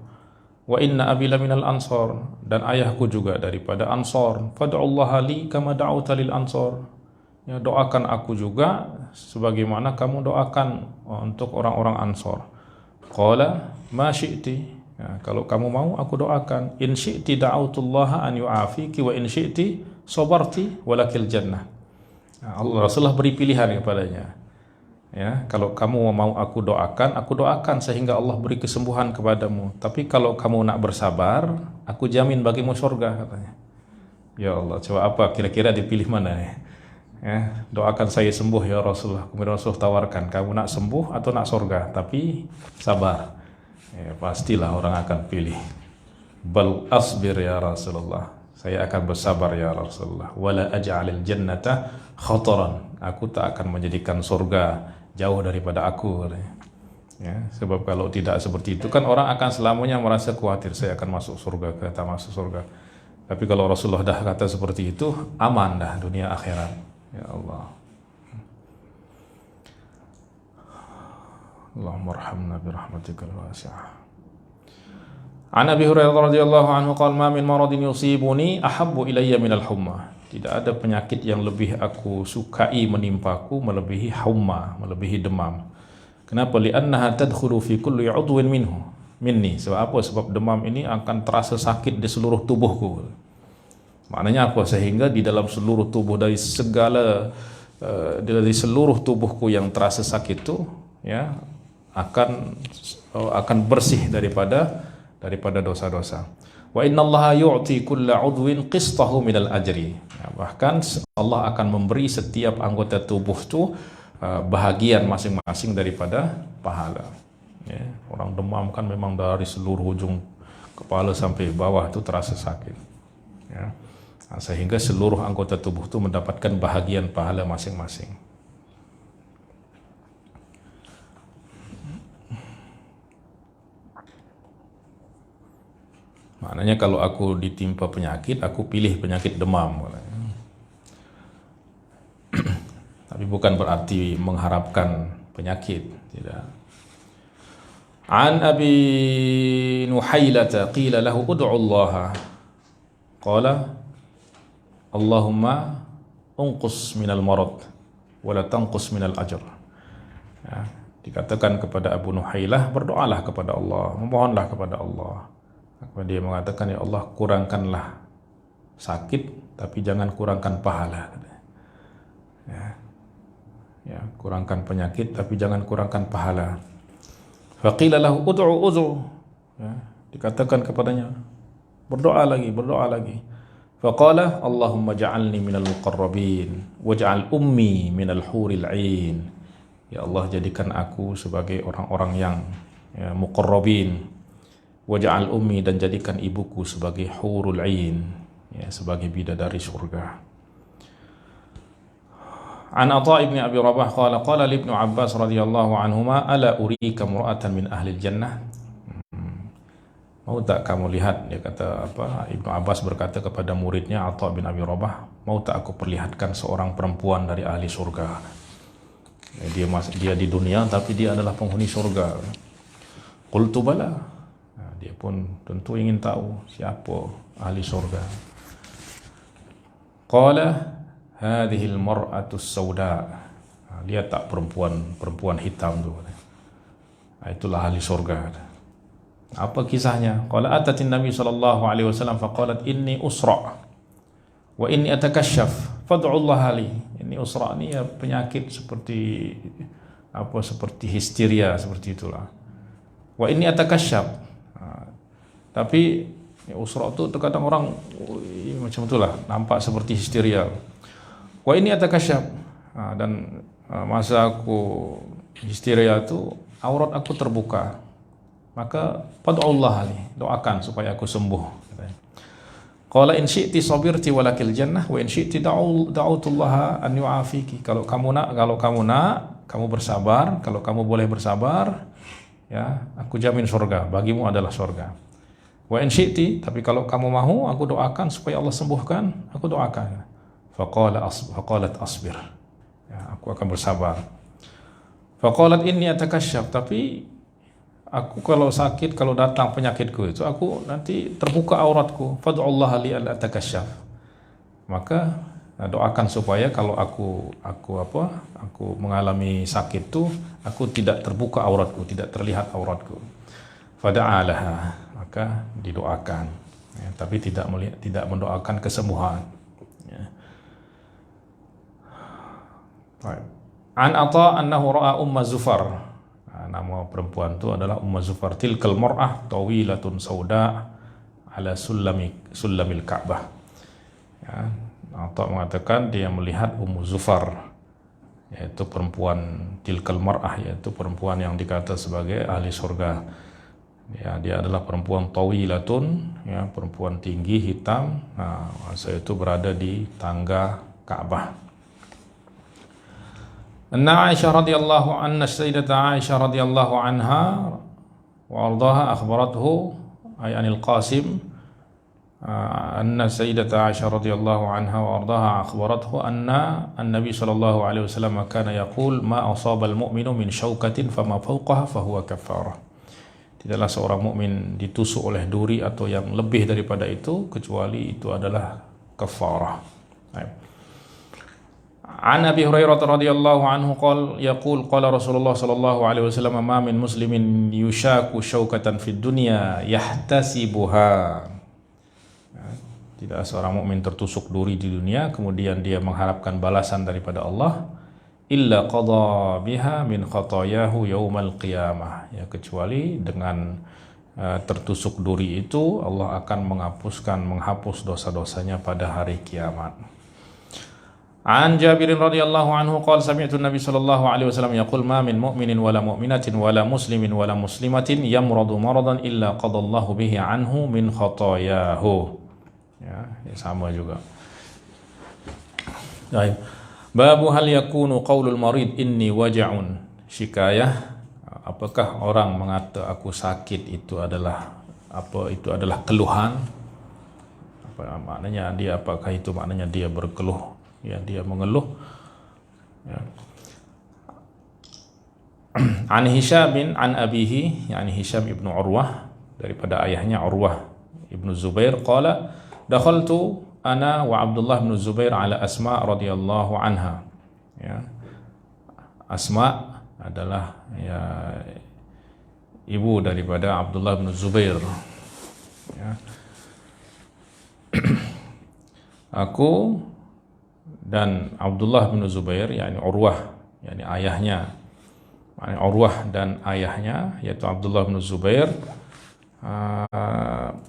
Wa inna abi laminal ansar, dan ayahku juga daripada Ansar. Fad'ullaha li kama da'uta lil ansar. Ya, doakan aku juga sebagaimana kamu doakan untuk orang-orang Ansar. Qala ma syi'ti. Ya, kalau kamu mau aku doakan. In syi'ti da'autullaha an yu'afiki wa in syi'ti sabarti walakil jannah. Nah, Rasulullah beri pilihan kepadanya. Ya, kalau kamu mau aku doakan sehingga Allah beri kesembuhan kepadamu. Tapi kalau kamu nak bersabar, aku jamin bagimu surga, katanya. Ya Allah, coba apa kira-kira dipilih mana nih? Ya, doakan saya sembuh ya Rasulullah. Kemudian Rasulullah tawarkan, kamu nak sembuh atau nak surga, tapi sabar. Ya, pastilah orang akan pilih. Bal asbir ya Rasulullah. Saya akan bersabar ya Rasulullah. Wala aj'alil jannata khataran. Aku tak akan menjadikan surga jauh daripada aku. Ya, sebab kalau tidak seperti itu kan orang akan selamanya merasa khawatir, saya akan masuk surga ke tak masuk surga. Tapi kalau Rasulullah dah kata seperti itu, aman dah dunia akhirat. Ya Allah. Allahumma arhamna bi rahmatikal wasi'ah. An Abi Hurairah radhiyallahu anhu qala ma min maradin yusibuni ahabbu ilayya minal humma. Tidak ada penyakit yang lebih aku sukai menimpaku melebihi humma, melebihi demam. Kenapa? Li'annaha tadkhulu fi kulli 'udwin minni. Sebab apa? Sebab demam ini akan terasa sakit di seluruh tubuhku. Maknanya apa? Sehingga di dalam seluruh tubuh dari seluruh tubuhku yang terasa sakit itu, ya, akan bersih daripada dosa-dosa. Wa innallaha yu'ti kulla 'udwin qistahu minal ajri. Ya, bahkan Allah akan memberi setiap anggota tubuh itu bahagian masing-masing daripada pahala. Ya, orang demam kan memang dari seluruh ujung kepala sampai bawah itu terasa sakit. Ya. Nah, sehingga seluruh anggota tubuh itu mendapatkan bahagian pahala masing-masing. Maknanya kalau aku ditimpa penyakit, aku pilih penyakit demam. Tapi bukan berarti mengharapkan penyakit, tidak. An Abi Nuhailata qila lahu ud'u Allah. Qala Allahumma unqus minal marad wa la tanqus minal ajr. Ya, dikatakan kepada Abu Nuhailah, berdoalah kepada Allah, memohonlah kepada Allah. Maka dia mengatakan, ya Allah, kurangkanlah sakit tapi jangan kurangkan pahala. Ya, kurangkan penyakit tapi jangan kurangkan pahala. Faqila lahu ud'u. Ya, dikatakan kepadanya, berdoa lagi. Faqala Allahumma ja'alni minal muqarrabin waj'al ummi minal huril 'ain. Ya Allah, jadikan aku sebagai orang-orang yang muqarrabin, waj'al ummi, dan jadikan ibuku sebagai hurul 'ain, ya, sebagai bidadari surga. An Atha ibn Abi Rabah qala li Ibnu Abbas radhiyallahu anhuma ala urika mur'atan min ahli jannah. Mau tak kamu lihat, dia kata apa, Ibnu Abbas berkata kepada muridnya Atha bin Abi Rabah, mau tak aku perlihatkan seorang perempuan dari ahli surga. Dia di dunia tapi dia adalah penghuni surga. Qultu bala. Nah, dia pun tentu ingin tahu siapa ahli surga. Qala hadhil mar'atus sauda. Lihat tak perempuan hitam tu. Itulah ahli surga. Apa kisahnya? Qala atatin Nabi sallallahu alaihi wasallam faqalat inni usra wa inni atakashaf fad'u Allah li. Ini usra ni ya penyakit seperti histeria seperti itulah. Wa inni atakashaf. Tapi usra tu terkadang orang macam itulah, nampak seperti histeria. Wa inni atakashaf. Dan masa aku histeria tu aurat aku terbuka. Maka fad'ullah li, doakan supaya aku sembuh. Qala in syi'ti sabirti walakil jannah wa in syi'ti da'utullaha an yu'afiki. Kalau kamu nak, kamu bersabar. Kalau kamu boleh bersabar, ya, aku jamin surga, bagimu adalah surga. Wa in syi'ti, tapi kalau kamu mahu, aku doakan supaya Allah sembuhkan, aku doakan. Faqalat asbir. Ya, aku akan bersabar. Faqalat inni atakashaf, tapi aku kalau sakit, kalau datang penyakitku itu, aku nanti terbuka auratku. Fad'ullah li an atakashaf. Maka doakan supaya kalau aku mengalami sakit itu, aku tidak terbuka auratku, tidak terlihat auratku. Fada'alaha, maka didoakan. Ya, tapi tidak mendoakan kesembuhan. Ya. An Atha annahu ra'a Umma Zufar. Nama perempuan itu adalah Zufar. Tilkal mar'ah tawilatun sauda ala sulamil Ka'bah. Ya, Atha mengatakan dia melihat Zufar, yaitu perempuan tilkal mar'ah, yaitu perempuan yang dikata sebagai ahli surga. Ya, dia adalah perempuan tawilatun, ya, perempuan tinggi hitam. Nah, masa itu berada di tangga Ka'bah. Anna Aisyah radhiyallahu anha, Sayyidatah Aisyah radhiyallahu anha wa ardhaha akhbarathu ay anil Qasim anna Sayyidatah Aisyah radhiyallahu anha wa ardhaha akhbarathu anna an-nabi sallallahu alaihi wasallam kana yaqul ma asaba al-mu'minu min syaukatin fama fawqaha fahuwa kaffarah. Tidaklah seorang mukmin ditusuk oleh duri atau yang lebih daripada itu kecuali itu adalah kafarah. An Abi Hurairah radhiyallahu anhu qala Rasulullah sallallahu alaihi wasallam ma min muslimin yushaku syaukatan fid dunya yahtasibuha. Tidak seorang mukmin tertusuk duri di dunia kemudian dia mengharapkan balasan daripada Allah illa qada biha min khatayahu yaumal qiyamah, ya, kecuali dengan tertusuk duri itu Allah akan menghapus dosa-dosanya pada hari kiamat. An Jabirin radhiyallahu anhu qala sami'tu Nabi sallallahu alaihi wasallam yaqul ma min mu'minin wala mu'minatin wala muslimin wala muslimatin yamradu maradan illa qadallahu bihi anhu min khatayahu. Ya, sama juga. Baik. Babu hal yakunu qaulul marid inni waja'un syikayah. Apakah orang mengata aku sakit itu adalah apa? Itu adalah keluhan. Apa maknanya dia? Apakah itu maknanya dia berkeluh? Ya, dia mengeluh. Ya. An Hisham bin an abihi, yani Hisham ibnu Urwah, daripada ayahnya Urwah ibnu Zubair, qala dakhaltu ana wa Abdullah bin Zubair ala Asma radhiyallahu anha. Ya. Asma adalah ya ibu daripada Abdullah bin Zubair. Ya. Aku dan Abdullah bin Zubair, yakni Urwah, yakni ayahnya, yakni Urwah dan ayahnya yaitu Abdullah bin Zubair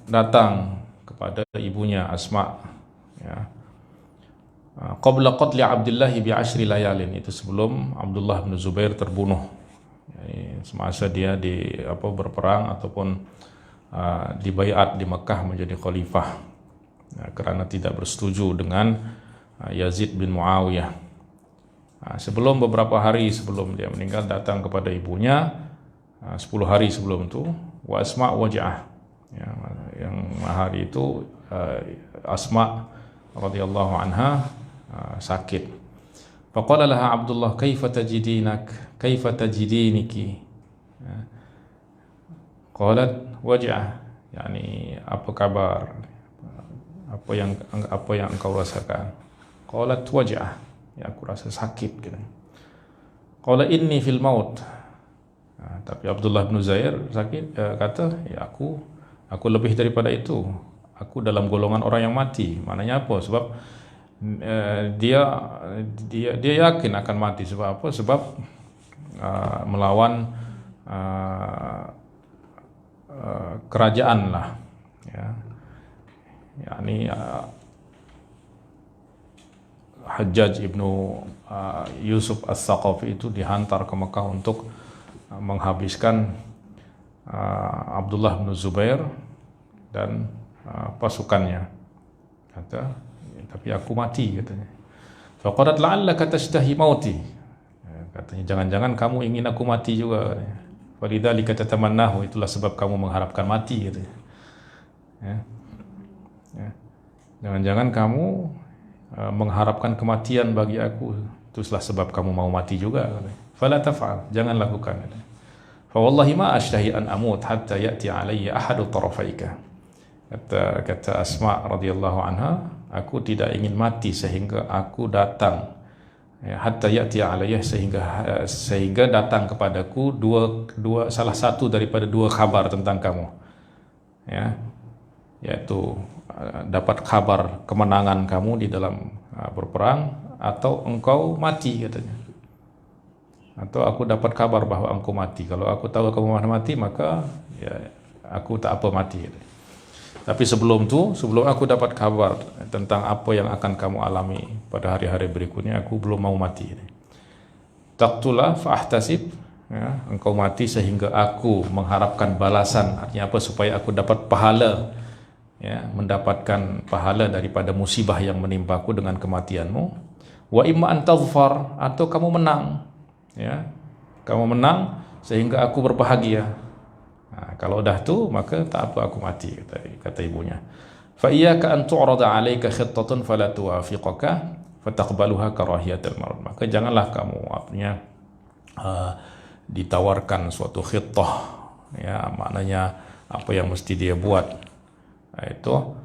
datang kepada ibunya Asma, ya. Qabla qatli Abdullah bi 10 layalin, itu sebelum Abdullah bin Zubair terbunuh, yani semasa dia berperang ataupun dibaiat di Mekah menjadi khalifah, ya, karena tidak bersetuju dengan Yazid bin Muawiyah. Sebelum beberapa hari sebelum dia meninggal datang kepada ibunya 10 hari sebelum itu, wa Asma waja'ah, ya, yang hari itu Asma radhiyallahu anha sakit. Faqala laha Abdullah kaifa tajidiniki, qalat waja'ah, yani apa kabar, apa yang engkau rasakan? Qalat waja'ah, ya aku rasa sakit gitu. Qala inni fil maut. Tapi Abdullah bin Zubair kata, ya aku lebih daripada itu. Aku dalam golongan orang yang mati. Maknanya apa? Sebab dia yakin akan mati. Sebab apa? Sebab melawan kerajaan lah, ya. Yani Hajjaj ibnu Yusuf As-Saqafi itu dihantar ke Mekah untuk menghabiskan Abdullah bin Zubair dan pasukannya. Kata, tapi aku mati, katanya. Faqalat la'allaka tashtahi mauti. Katanya, jangan-jangan kamu ingin aku mati juga, katanya. Falidzalika tatamannahu, itulah sebab kamu mengharapkan mati, katanya. Ya. Ya. Jangan-jangan kamu mengharapkan kematian bagi aku, itulah sebab kamu mau mati juga. Fala taf'al, jangan lakukan. Fa wallahi ma ashtahi an amut hatta ya'ti alayya ahadu tarafaika. Kata Asma radhiyallahu anha, aku tidak ingin mati sehingga aku datang, ya, hatta ya'ti alayya, sehingga datang kepadaku salah satu daripada dua kabar tentang kamu, ya, yaitu dapat kabar kemenangan kamu di dalam berperang, atau engkau mati, katanya. Atau aku dapat kabar bahwa engkau mati. Kalau aku tahu kamu mati, maka ya aku tak apa mati, katanya. Tapi sebelum aku dapat kabar tentang apa yang akan kamu alami pada hari-hari berikutnya, aku belum mau mati. Taqtula fa'ahtasib, ya, engkau mati sehingga aku mengharapkan balasan. Artinya apa? Supaya aku dapat pahala, ya, mendapatkan pahala daripada musibah yang menimpaku dengan kematianmu. Wa imma an tadhfar, atau kamu menang, ya, kamu menang sehingga aku berbahagia. Kalau dah tu, maka tak apa aku mati, kata ibunya. Fa iyyaka an tu'rada 'alaika khittatun fala tuwafiqaka fataqbaluha karahiyatal maut. Maka janganlah kamu ditawarkan suatu khittah, ya, maknanya apa yang mesti dia buat. Itu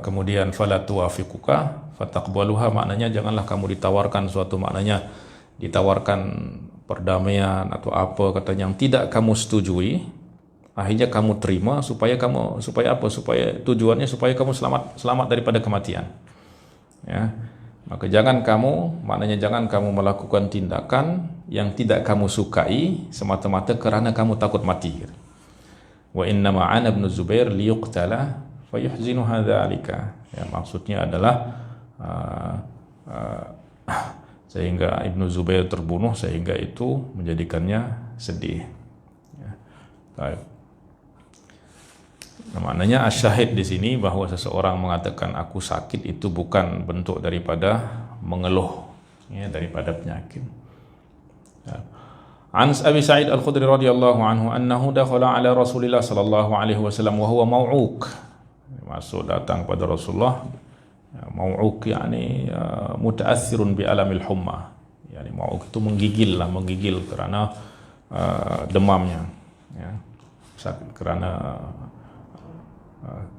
kemudian fala tuwafiquka fataqbaluha, maknanya janganlah kamu ditawarkan suatu, maknanya ditawarkan perdamaian atau apa, katanya, yang tidak kamu setujui, akhirnya kamu terima supaya apa? Supaya tujuannya supaya kamu selamat daripada kematian. Ya. Maka jangan kamu melakukan tindakan yang tidak kamu sukai semata-mata kerana kamu takut mati. Wa inna ma'ana ibn Zubair liyuqtala fayuhzinu hadzalika. Ya, maksudnya adalah sehingga Ibnu Zubair terbunuh, sehingga itu menjadikannya sedih. Ya. Baik. Nah, maknanya asyahid di sini bahwa seseorang mengatakan aku sakit itu bukan bentuk daripada mengeluh, ya, daripada penyakit. Ya. An Abi Sa'id Al-Khudri radhiyallahu anhu annahu dakhala ala Rasulillah sallallahu alaihi wasallam wa huwa mau'uk. Masuk datang pada Rasulullah, mau'uk yakni mutaathirun bi alamil humma. Yani mau'uk itu menggigil kerana demamnya, ya. Kerana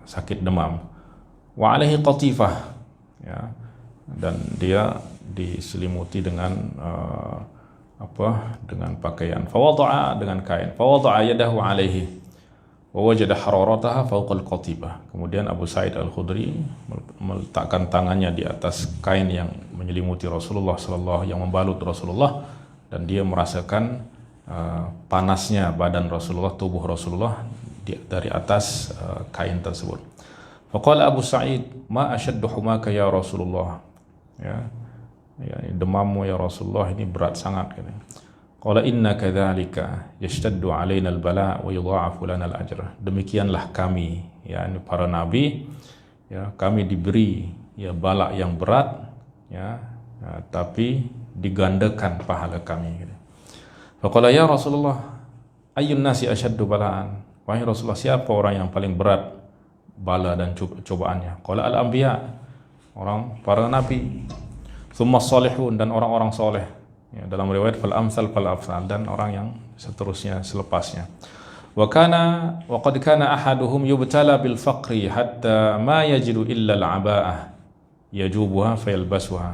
sakit demam. Wa alaihi qatifah, ya. Dan dia diselimuti dengan dengan pakaian. Fawada'a, dengan kain. Fawada'a yadahu alaihi wa wajada hararataha fawqa al-qatibah. Kemudian Abu Sa'id Al-Khudri meletakkan tangannya di atas kain yang menyelimuti Rasulullah sallallahu, yang membalut Rasulullah, dan dia merasakan panasnya badan Rasulullah, tubuh Rasulullah dari atas kain tersebut. Faqala Abu Sa'id, ma ashaddu humaka ya Rasulullah. Ya, demammu ya Rasulullah ini berat sangat. Qala inna kadzalika yashtaddu alaina al-bala wa yudha'afu lana al-ajr. Demikianlah kami, yakni para nabi, ya, kami diberi ya bala yang berat, ya, tapi digandakan pahala kami. Faqala ya Rasulullah, ayyun nasi ashaddu bala'an. Wahai Rasulullah, siapa orang yang paling berat bala dan cobaannya? Qala al-anbiya, para nabi. Thumma salihun, dan orang-orang soleh. Ya, dalam riwayat fal amsal fal afsal, dan orang yang seterusnya selepasnya. Wa qad kana ahaduhum yubtala bil faqri hatta ma yajidu illa al-aba'ah yajubuha fayalbasuha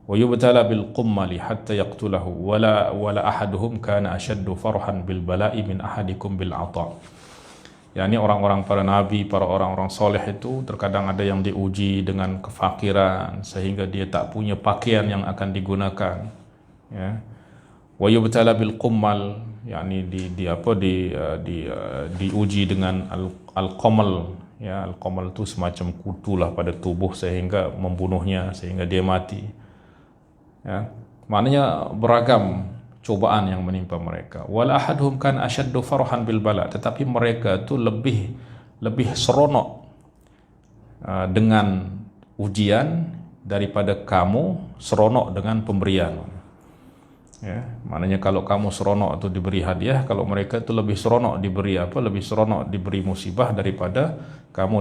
wa yubtala bil qummali hatta yaqtulahu wala ahaduhum kana ashaddu farhan bil bala'i min ahadikum bil 'ata'. yakni orang-orang para nabi, para orang-orang soleh itu terkadang ada yang diuji dengan kefakiran sehingga dia tak punya pakaian yang akan digunakan, ya. Wa yubtala bil qummal, yakni diuji dengan al-qamal, ya. Al-qamal itu semacam kutulah pada tubuh sehingga membunuhnya, sehingga dia mati, ya. Maknanya beragam cobaan yang menimpa mereka. Wal ahaduhum kan asyaddu farhan bil bala, tetapi mereka itu lebih seronok dengan ujian daripada kamu seronok dengan pemberian. Ya, maknanya kalau kamu seronok itu diberi hadiah, kalau mereka itu lebih seronok diberi lebih seronok diberi musibah daripada kamu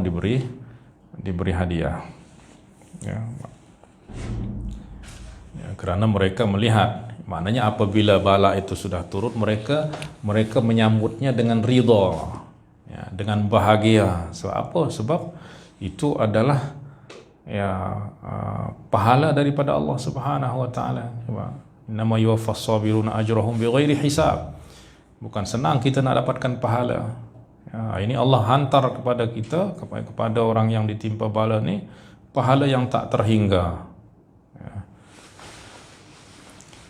diberi hadiah. Ya. Ya, karena mereka melihat, maknanya apabila bala itu sudah turun, mereka menyambutnya dengan ridha, ya, dengan bahagia. Sebab apa? Sebab itu adalah, ya, pahala daripada Allah Subhanahu wa taala. Innama yuwaffas sabiruna ajrahum bighairi hisab. Bukan senang kita nak dapatkan pahala. Ya, ini Allah hantar kepada kita, kepada orang yang ditimpa bala ni, pahala yang tak terhingga.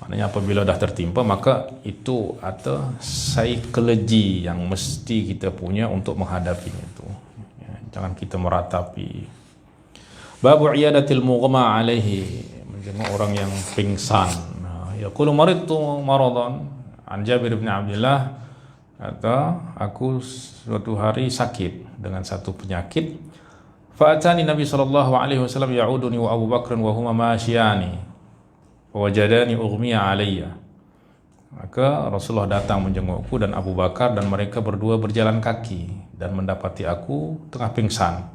Maknanya apabila dah tertimpa, maka itu ada psikologi yang mesti kita punya untuk menghadapinya itu. Ya, jangan kita meratapi. Babu iyadatil mughma alaihi, menjenguk orang yang pingsan. Yaqulu maridtu maradan. An Jabir bin Abdullah, kata, aku suatu hari sakit dengan satu penyakit. Fa'atani Nabi sallallahu alaihi wasallam ya'uduni wa Abu Bakr wa huma masyiyani. Wajadani ughmiya alayya. Maka Rasulullah datang menjengukku dan Abu Bakar, dan mereka berdua berjalan kaki dan mendapati aku tengah pingsan.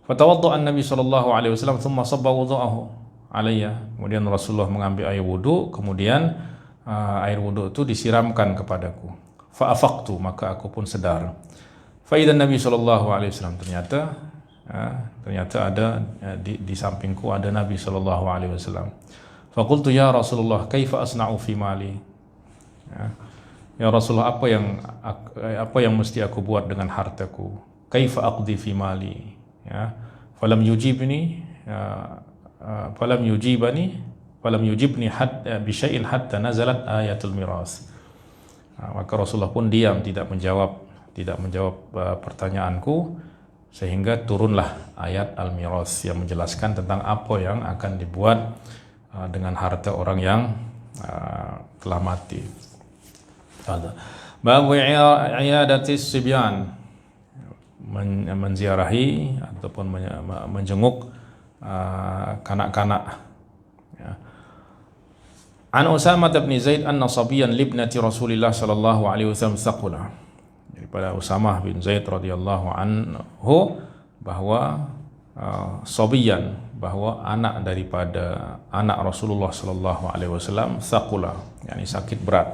Fatawadda'a an-Nabi sallallahu alaihi wasallam thumma sabba wudu'ahu alayya. Kemudian Rasulullah mengambil air wudu, kemudian air wudu itu disiramkan kepadaku. Fa afaqtu, maka aku pun sedar. Fa idzan Nabi sallallahu alaihi wasallam, ternyata ada di sampingku ada Nabi sallallahu alaihi wasallam. Faqultu ya Rasulullah, kaifa asna'u fi mali? Ya Rasulullah, apa yang mesti aku buat dengan hartaku? Kaifa aqdi fi mali? Ya, falam yujibni hatta bi syai'in hatta nazalat ayatul miras. Maka Rasulullah pun diam, tidak menjawab pertanyaanku sehingga turunlah ayat Al-Miras yang menjelaskan tentang apa yang akan dibuat dengan harta orang yang telah mati. Babu i'adatis sibyan, menziarahi ataupun menjenguk kanak-kanak. Ya. An Usamah bin Zaid anna sabiyan libnati Rasulillah sallallahu alaihi wasallam thaqula. Daripada Usamah bin Zaid radhiyallahu anhu bahwa sabiyan, bahwa anak daripada anak Rasulullah sallallahu alaihi wasallam thaqula, yakni sakit berat,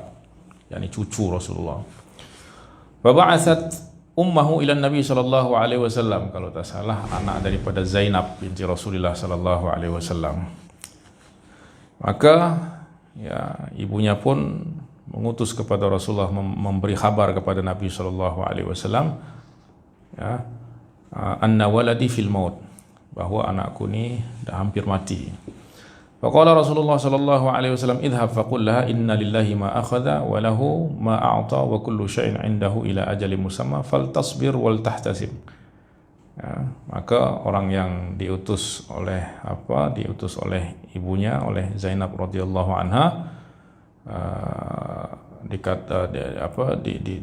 yakni cucu Rasulullah. Fa ba'athat ummuhu ila Nabi sallallahu alaihi wasallam, kalau tak salah anak daripada Zainab binti Rasulullah sallallahu alaihi wasallam. Maka ya, ibunya pun mengutus kepada Rasulullah, memberi kabar kepada Nabi sallallahu alaihi wasallam, ya, anna waladi fil maut, bahwa anakku ni dah hampir mati. Faqala Rasulullah sallallahu alaihi wasallam, idhhab faqul laha inna lillahi ma akhadha wa lahu ma a'ta wa kullu syai'in 'indahu ila ajalin musamma faltasbir wal tahtasib. Ya, maka orang yang diutus oleh ibunya, oleh Zainab radhiyallahu anha,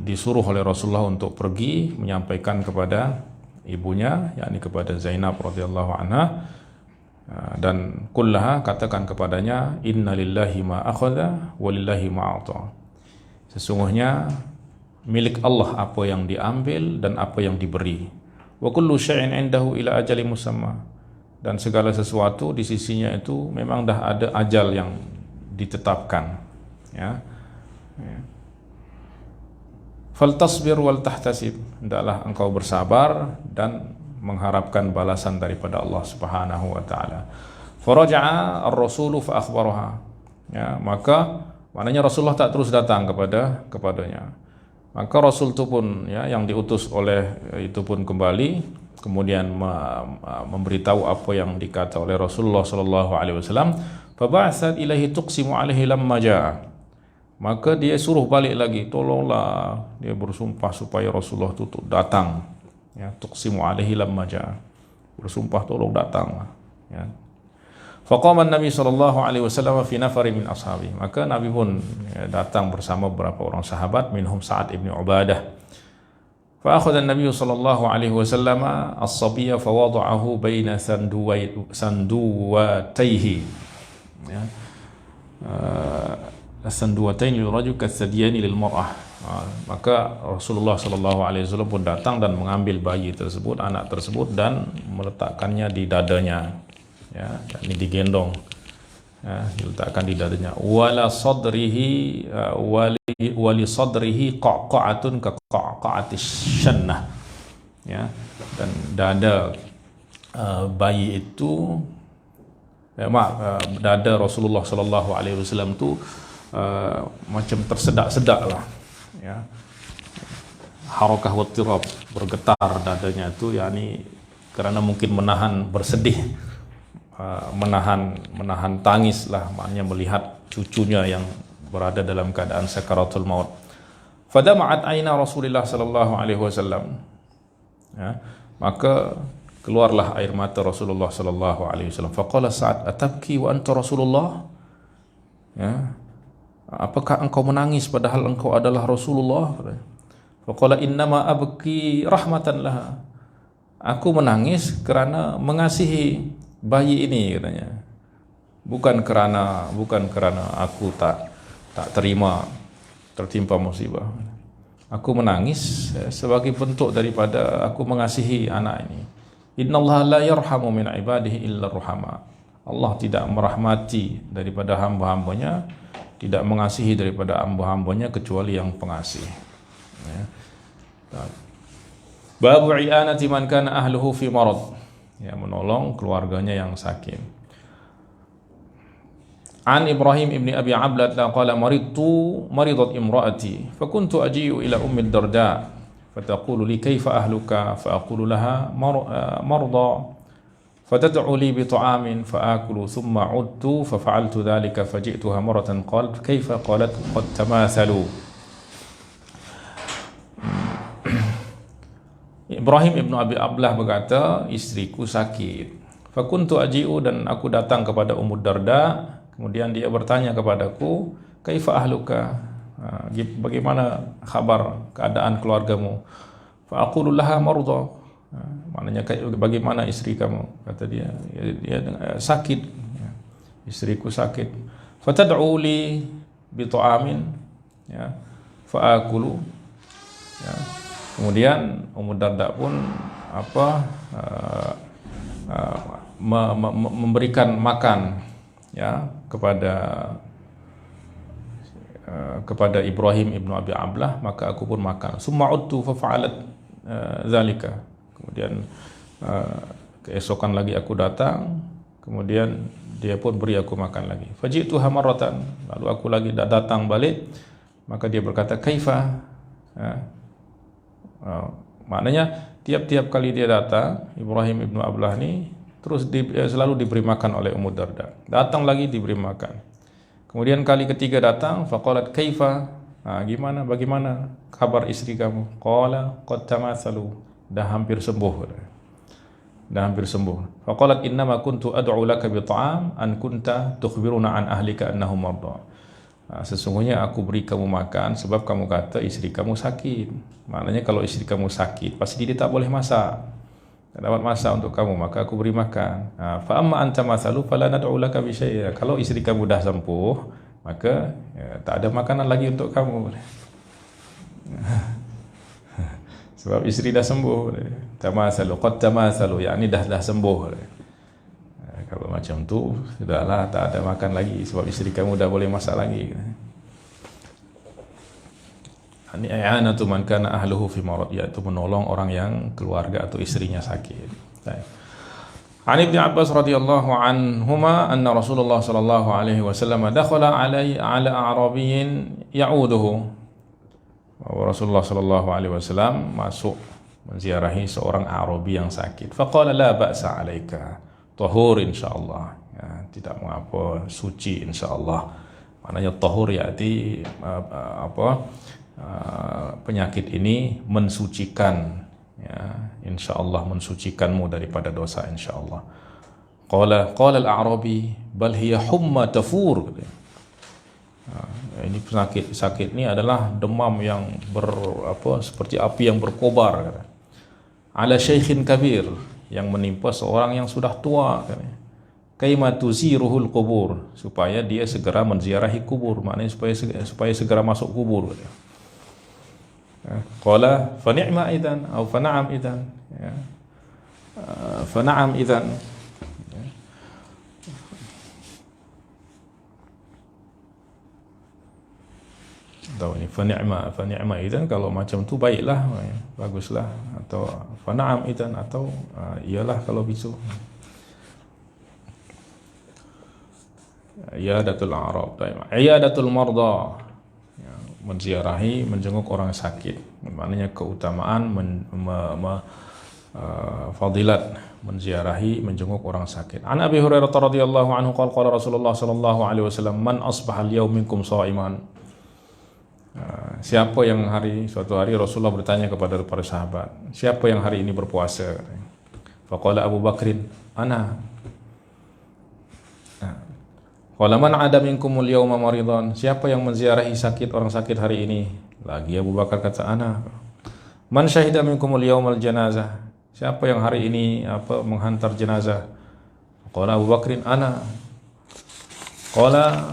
disuruh oleh Rasulullah untuk pergi menyampaikan kepada ibunya, yakni kepada Zainab radhiyallahu anha, dan kullaha, katakan kepadanya, inna lillahi ma akhadha wa lillahi ma a'ta, sesungguhnya milik Allah apa yang diambil dan apa yang diberi, wa kullu syai'in 'indahu ila ajalin musamma, dan segala sesuatu di sisinya itu memang dah ada ajal yang ditetapkan. Ya. Faltasbir wal tahtasib, hendaklah engkau bersabar dan mengharapkan balasan daripada Allah Subhanahu wa taala. Faraja'a ar-rasulu fa akhbaraha. Ya, maka maknanya Rasulullah tak terus datang kepadanya. Maka Rasul itu pun, ya, yang diutus oleh itu pun kembali, kemudian memberitahu apa yang dikata oleh Rasulullah sallallahu alaihi wasallam. Fa ba'athat ilaihi tuqsimu alaihi lamma jaa. Maka dia suruh balik lagi, tolonglah, dia bersumpah supaya Rasulullah itu datang. Ya, tuqsimu alaihi lamma jaa, bersumpah tolong datang. Ya. Faqama Nabi sallallahu alaihi wasallam fi nafari min ashabi, maka Nabi pun, ya, datang bersama beberapa orang sahabat, minhum Sa'ad ibn Ubadah. Fa akhadha Nabi sallallahu alaihi wasallam as-sabiyya fa wada'ahu baina sanduwatayhi. Ya. As-sanduwatain lil rajul kasadiyani lil mar'ah. Maka Rasulullah sallallahu alaihi wasallam pun datang dan mengambil bayi tersebut, anak tersebut, dan meletakkannya di dadanya. Ya, ini digendong. Ya, diletakkan di dadanya. Wala sadrihi wali sadrihi qaqa'atun ka qaqa'atis syannah. Ya, dan dada bayi itu, dada Rasulullah sallallahu alaihi wasallam itu macam tersedak-sedak lah, ya, harakah wattirab, bergetar dadanya itu, yakni kerana mungkin menahan bersedih, menahan tangis lah, maknanya melihat cucunya yang berada dalam keadaan sakaratul maut. Fadama'at aina Rasulullah sallallahu alaihi wasallam, ya, maka keluarlah air mata Rasulullah sallallahu alaihi wasallam. Faqala Sa'ad, atabki wa anta Rasulullah? Ya, apakah engkau menangis padahal engkau adalah Rasulullah? Faqala innama abki rahmatan laha, aku menangis kerana mengasihi bayi ini, katanya. Bukan kerana aku tak tertimpa musibah. Aku menangis sebagai bentuk daripada aku mengasihi anak ini. Innallaha la yarhamu min ibadihi illa ruhama. Allah tidak merahmati daripada hamba-hambanya, tidak mengasihi daripada hamba-hambanya kecuali yang pengasih. Ya. Babu i'anati man kana ahluhu fi marad, ya, menolong keluarganya yang sakit. An Ibrahim ibn Abi Ablat qala maridat imraati fakuntu aji'u ila ummi ad-Darda fataqulu li kayfa ahluka fa aqulu laha marda فتدعو لي بطعام فآكل ثم عدت ففعلت ذلك فجئتها مرة قالت كيف؟ قالت قد تماثلوا. Ibrahim ibnu Abi Ablah berkata, istriku sakit. Fakuntu aji'u, dan aku datang kepada Ummu Darda. Kemudian dia bertanya kepadaku, kaifa ahluka, bagaimana kabar keadaan keluargamu? Fa aqulu laha marda, maknanya bagaimana istri kamu? Kata dia sakit, istriku sakit. Fatad'u li bi ta'amin, ya, fa akulu, ya. Kemudian Ummu Darda pun memberikan makan, ya, kepada Ibrahim ibnu Abi Ablah, maka aku pun makan. Summa udtu fa fa'alat zalika. Kemudian keesokan lagi aku datang, kemudian dia pun beri aku makan lagi. Faji'tuha marratan, lalu aku lagi datang balik, maka dia berkata kaifa, maknanya tiap-tiap kali dia datang, Ibrahim ibnu Ablah ni terus selalu diberi makan oleh Ummu Darda. Datang lagi diberi makan. Kemudian kali ketiga datang, faqalat kaifa, bagaimana kabar istri kamu? Qala qad tamathalu, dah hampir sembuh. Faqalat innama kuntu ad'u laka bi ta'am an kunta tukhbiruna an ahlika annahum marda. Sesungguhnya aku beri kamu makan sebab kamu kata istri kamu sakit. Maknanya kalau istri kamu sakit, pasti dia tak boleh masak, tak dapat masak untuk kamu, maka aku beri makan. Fa amma anta mathalu fala nad'u laka bi syai'. Kalau istri kamu dah sembuh, maka tak ada makanan lagi untuk kamu. Sebab istri dah sembuh. Tamathalu qad tamathalu, yakni dah sembuh. Kalau macam tu, sudahlah, tak ada makan lagi sebab istri kamu dah boleh masak lagi. Ini i'anatu man kana ahluhu fi marad, iaitu menolong orang yang keluarga atau istrinya sakit. An Ibnu Abbas radhiyallahu anhuma anna Rasulullah sallallahu alaihi wasallam dakhala ala a'rabiyyin ya'uduhu. Rasulullah sallallahu alaihi wasallam masuk menziarahi seorang Arabi yang sakit. Faqala la ba'sa 'alaika, tahur insyaallah, ya, tidak mengapa, suci insyaallah. Maknanya tahur yaitu penyakit ini mensucikan, ya, insyaallah mensucikanmu daripada dosa insyaallah. Qala al-a'rabi bal hiya humma tafur. Ini penyakit sakit ini adalah demam yang seperti api yang berkobar. Ala syaikhin kabir, yang menimpa seorang yang sudah tua. Kaima tuziruhul kubur, supaya dia segera menziarahi kubur, maknanya supaya segera masuk kubur. Qala fa ni'ma idzan atau fa na'am idzan, ya. Fa na'am idzan. Tahu ini fa ni'ma idzan, kalau macam tu baiklah, ya, baguslah, atau fa na'am idzan, atau iyalah kalau bisu. Iyadatul a'rab, iyadatul marda, ya, menziarahi, menjenguk orang sakit. Maknanya keutamaan fadilat menziarahi, menjenguk orang sakit. An Abi Hurairah radhiyallahu anhu qala Rasulullah sallallahu alaihi wasallam, man asbaha al-yawm minkum sha'iman. Siapa yang suatu hari Rasulullah bertanya kepada para sahabat, siapa yang hari ini berpuasa? Faqala Abu Bakrin, ana. Qala man 'ada minkumul yawma maridan, siapa yang menziarahi orang sakit hari ini? Lagi Abu Bakar kata, ana. Man syahida minkumul yawmal janazah, siapa yang hari ini menghantar jenazah? Qala Abu Bakrin, ana. Qala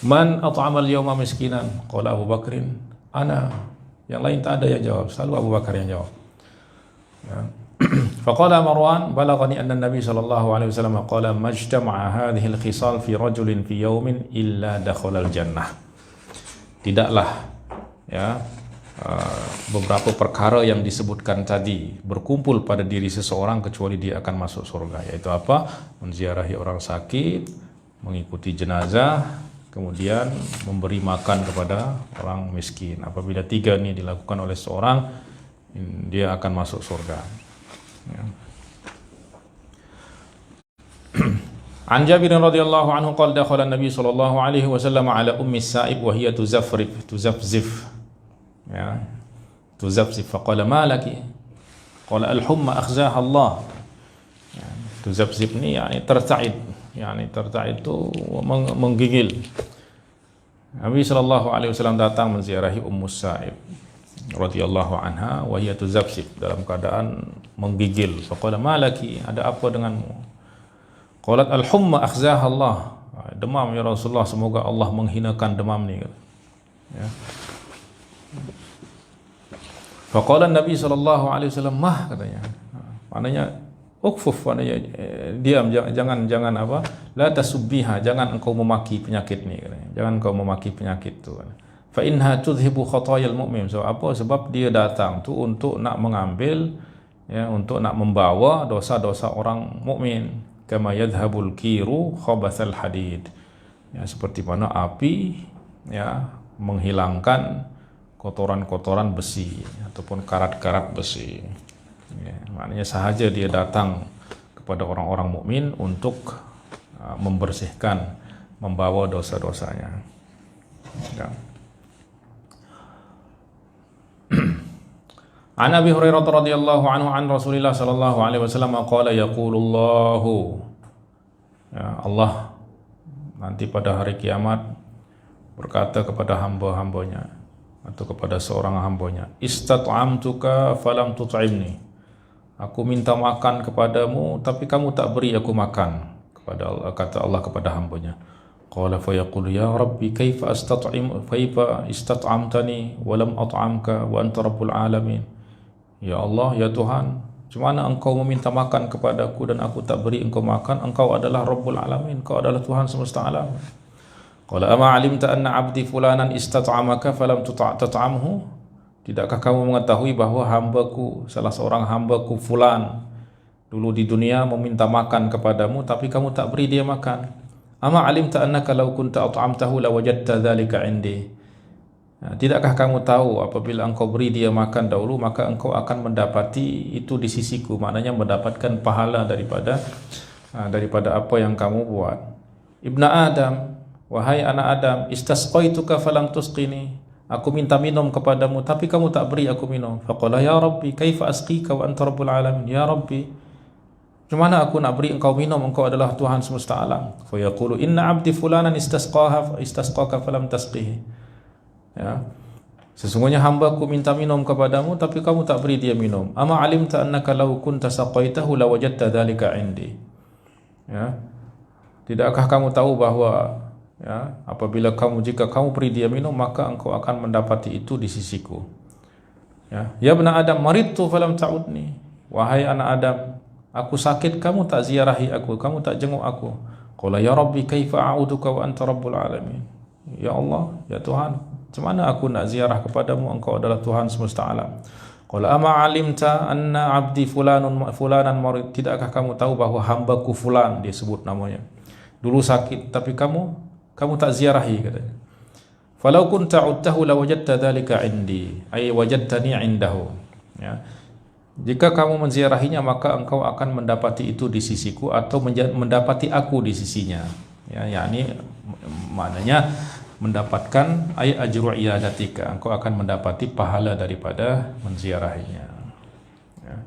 man at'amal yawma miskinan, qala Abu Bakrin, ana. Yang lain tak ada yang jawab, selalu Abu Bakar yang jawab, ya. Faqala Marwan, balaghani anna Nabi sallallahu alaihi wasallam qala majtama'a hadhihi al-khisal fi rajulin fi yawmin illa dakhala al-jannah. Tidaklah, ya, beberapa perkara yang disebutkan tadi berkumpul pada diri seseorang kecuali dia akan masuk surga, yaitu apa? Menziarahi orang sakit, mengikuti jenazah, kemudian memberi makan kepada orang miskin. Apabila tiga ini dilakukan oleh seorang, dia akan masuk surga, ya. An Jabir radhiyallahu anhu qala dakhala an-nabi sallallahu alaihi wasallam ala ummi Sa'ib wa hiya tuzafzif, ya. tuzabzib. Faqala ma laki? Qala al-humma akhzaha Allah. Tuzabzib ni yani tertaid, yani tertaid itu menggigil. Nabi sallallahu alaihi wasallam datang menziarahi Ummu Sa'ib radhiyallahu anha wa hiya tuzabzib, dalam keadaan menggigil. Faqala ma laki? Ada apa denganmu? Qalat al-humma akhzaha Allah. Demam ya Rasulullah, semoga Allah menghinakan demam ni. Ya. Faqala Nabi sallallahu alaihi wasallam mah, katanya. Maknanya ukfuf, maknanya diam, jangan apa? La tasubbiha, jangan engkau memaki penyakit ni, katanya. Jangan engkau memaki penyakit tu. Fa inha tudhibu khatayal mu'min. So apa? Sebab dia datang tu untuk nak mengambil, ya, untuk nak membawa dosa-dosa orang mukmin. Kama yadhhabul kiru khabathal hadid. Ya, seperti mana api, ya, menghilangkan kotoran-kotoran besi ataupun karat-karat besi. Ya, maknanya sahaja dia datang kepada orang-orang mukmin untuk membersihkan, membawa dosa-dosanya. Ya. An Abi Hurairah radhiyallahu anhu an Rasulillah sallallahu alaihi wasallam qala yaqulullahu, ya, Allah nanti pada hari kiamat berkata kepada hamba-hambanya atau kepada seorang hambanya, istat'amtuka falam tut'imni. Aku minta makan kepadamu tapi kamu tak beri aku makan. Kepada Allah, kata Allah kepada hambanya. Qala fa yaqulu ya rabbi kaifa istat'amtani wa lam at'amka wa anta rabbul alamin. Ya Allah, ya Tuhan, macam mana engkau meminta makan kepadaku dan aku tak beri engkau makan? Engkau adalah Rabbul Alamin, engkau adalah Tuhan semesta alam. Qala ama alimta anna abdi fulanan istat'amaka falam tat'amhu? Tidakkah kamu mengetahui bahawa hambaku, salah seorang hambaku fulan dulu di dunia meminta makan kepadamu tapi kamu tak beri dia makan? Ama alimta annaka law kunta at'amtahu lawajadta dhalika 'indi? Tidakkah kamu tahu apabila engkau beri dia makan dahulu maka engkau akan mendapati itu di sisiku, maknanya mendapatkan pahala daripada apa yang kamu buat. Ibna Adam, wahai anak Adam, istasqaituka falam tusqini. Aku minta minum kepadamu tapi kamu tak beri aku minum. Faqala ya rabbi kaifa asqika wa anta rabbul alamin. Ya rabbi, macam mana aku nak beri engkau minum, engkau adalah Tuhan semesta alam. Fa yaqulu inna abdi fulanan istasqaka falam tasqihi. Ya, sesungguhnya hambaku minta minum kepadamu tapi kamu tak beri dia minum. Ama alimta annaka law kunta saqaitahu lawajadta dhalika 'indi. Ya, tidakkah kamu tahu bahawa, ya, apabila jika kamu beri dia minum maka engkau akan mendapati itu di sisiku. Ya, ya ibna Adam maridtu falam ta'udni. Wahai anak Adam, aku sakit kamu tak ziarahi aku, kamu tak jenguk aku. Qala ya rabbi kaifa a'uduka wa anta rabbul alamin. Ya Allah, ya Tuhan, macam mana aku nak ziarah kepadamu, engkau adalah Tuhan semesta alam. Qala ama alimta anna abdi fulanan marid. Tidakkah kamu tahu bahawa hambaku fulan, dia sebut namanya, dulu sakit tapi kamu tak ziarahi, katanya. Falau kunta udtahu lawajadta dhalika 'indi, ay wajadtani 'indahu. Ya, jika kamu menziarahinya maka engkau akan mendapati itu di sisiku atau mendapati aku di sisinya. Ya, yakni maknanya mendapatkan ay ajru iyadatika, engkau akan mendapati pahala daripada menziarahinya. Ya.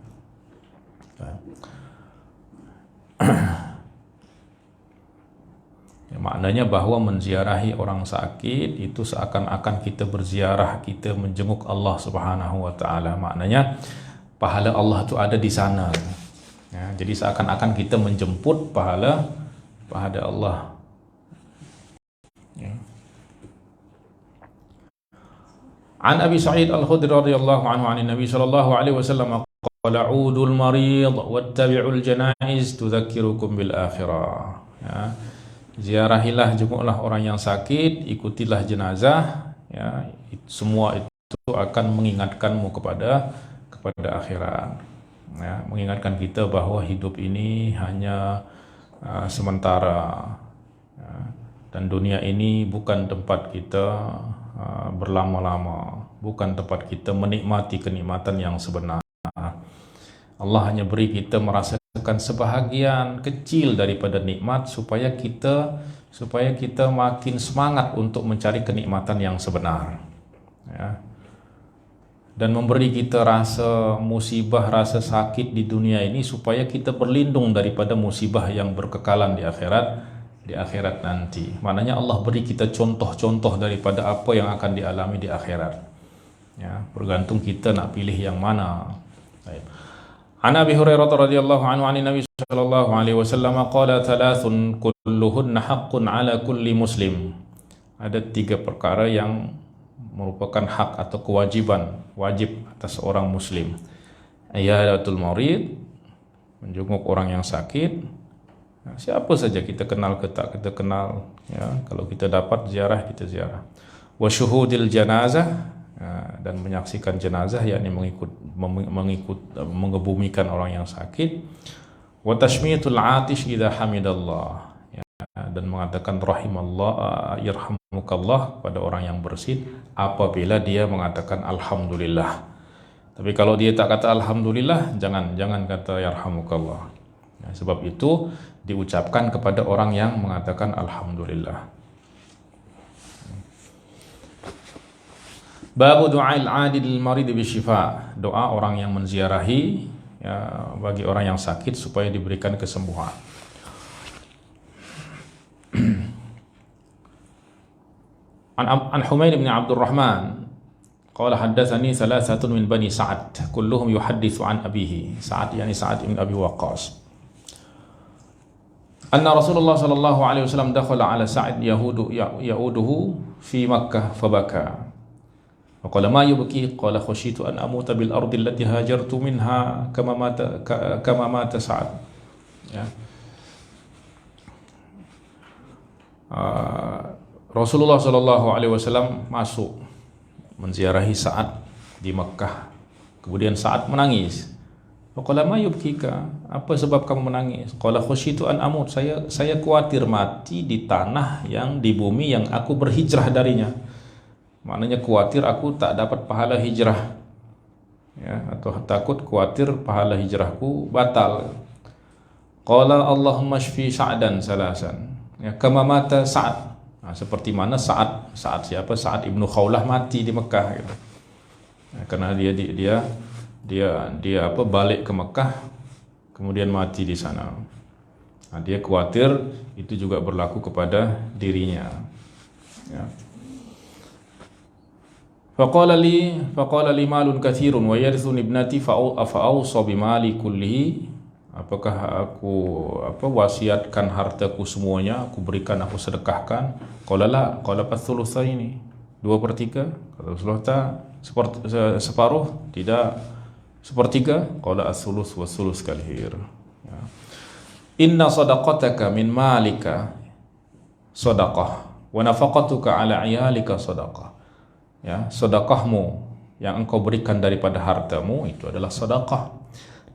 Ya, maknanya bahawa menziarahi orang sakit itu seakan-akan kita berziarah, kita menjenguk Allah Subhanahu wa taala. Maknanya pahala Allah itu ada di sana. Ya, jadi seakan-akan kita menjemput pahala Allah. Ya. An Abi Sa'id Al-Khudri radhiyallahu anhu 'an Nabi sallallahu alaihi wasallam qala 'udul marid wattabi'ul janaiz tudzakirukum bil akhirah. Ya, ziarahilah, jenguklah orang yang sakit, ikutilah jenazah, ya, semua itu akan mengingatkanmu kepada akhirat. Ya, mengingatkan kita bahawa hidup ini hanya sementara, ya, dan dunia ini bukan tempat kita berlama-lama, bukan tempat kita menikmati kenikmatan yang sebenar. Allah hanya beri kita merasakan sebahagian kecil daripada nikmat supaya kita makin semangat untuk mencari kenikmatan yang sebenar. Ya. dan memberi kita rasa musibah, rasa sakit di dunia ini supaya kita berlindung daripada musibah yang berkekalan di akhirat nanti. Maknanya Allah beri kita contoh-contoh daripada apa yang akan dialami di akhirat. Ya, bergantung kita nak pilih yang mana. Baik. An Abi Hurairah radhiyallahu anhu an Nabi sallallahu alaihi wasallam qala thalathun kulluhunna haqqun ala kulli muslim. Ada 3 perkara yang merupakan hak atau kewajiban, wajib atas orang muslim. Iyadatul marid, menjenguk orang yang sakit. Siapa saja kita kenal ke tak kita kenal, ya, kalau kita dapat ziarah, kita ziarah. Wa syuhudil janazah, dan menyaksikan jenazah, yakni mengebumikan orang yang sakit. Wa tashmitul atish idza hamidallah, ya, dan mengatakan rahimallah, yarhamukallah pada orang yang bersin apabila dia mengatakan alhamdulillah. Tapi kalau dia tak kata alhamdulillah, jangan kata yarhamukallah. Ya, sebab itu diucapkan kepada orang yang mengatakan alhamdulillah. Babu du'ail 'adil marid bisyifa, doa orang yang menziarahi, ya, bagi orang yang sakit supaya diberikan kesembuhan. An Humaid bin Abdul Rahman qala haddatsani thalathatun min bani Sa'ad kulluhum yuhadditsu an abihi. Sa'ad yani Sa'ad bin Abi Waqqas. Anna Rasulullah sallallahu alaihi wasallam dakhala ala Sa'id yauduhu fi Makkah fabaka. Faqala ma yubki? Qala khashitu an amuta bil ardi allati hajartu minha kama mata Sa'ad. Ya. Rasulullah sallallahu alaihi wasallam masuk menziarahi Sa'ad di Makkah. Kemudian Sa'ad menangis. Faqala ma yubkika? Apa sebab kamu menangis? Qala khasyitu an amut. Saya khawatir mati di tanah yang di bumi yang aku berhijrah darinya. Maknanya khawatir aku tak dapat pahala hijrah. Ya, atau takut khawatir pahala hijrahku batal. Qala Allahumma shfi Sa'dan salasan. Ya, kama mata Sa'ad. Seperti mana Sa'ad siapa? Sa'ad ibnu Khawlah mati di Mekah gitu. Ya, karena dia balik ke Mekah kemudian mati di sana. Dia khawatir itu juga berlaku kepada dirinya. Ya. Faqala li malun katsirun wa yarithuni ibnati fa awsa bimali kullihi. Apakah aku wasiatkan hartaku semuanya, aku berikan, aku sedekahkan? Qala la, qala fathulutsaini, 2/3. Kata Rasulullah separuh, tidak 1/3. Qala as-sulus wa sulus kalhir. Ya. Inna sadaqataka min malika sadaqah wa nafaqatuka ala iyalika sadaqah. Ya, sedekahmu yang engkau berikan daripada hartamu itu adalah sedekah.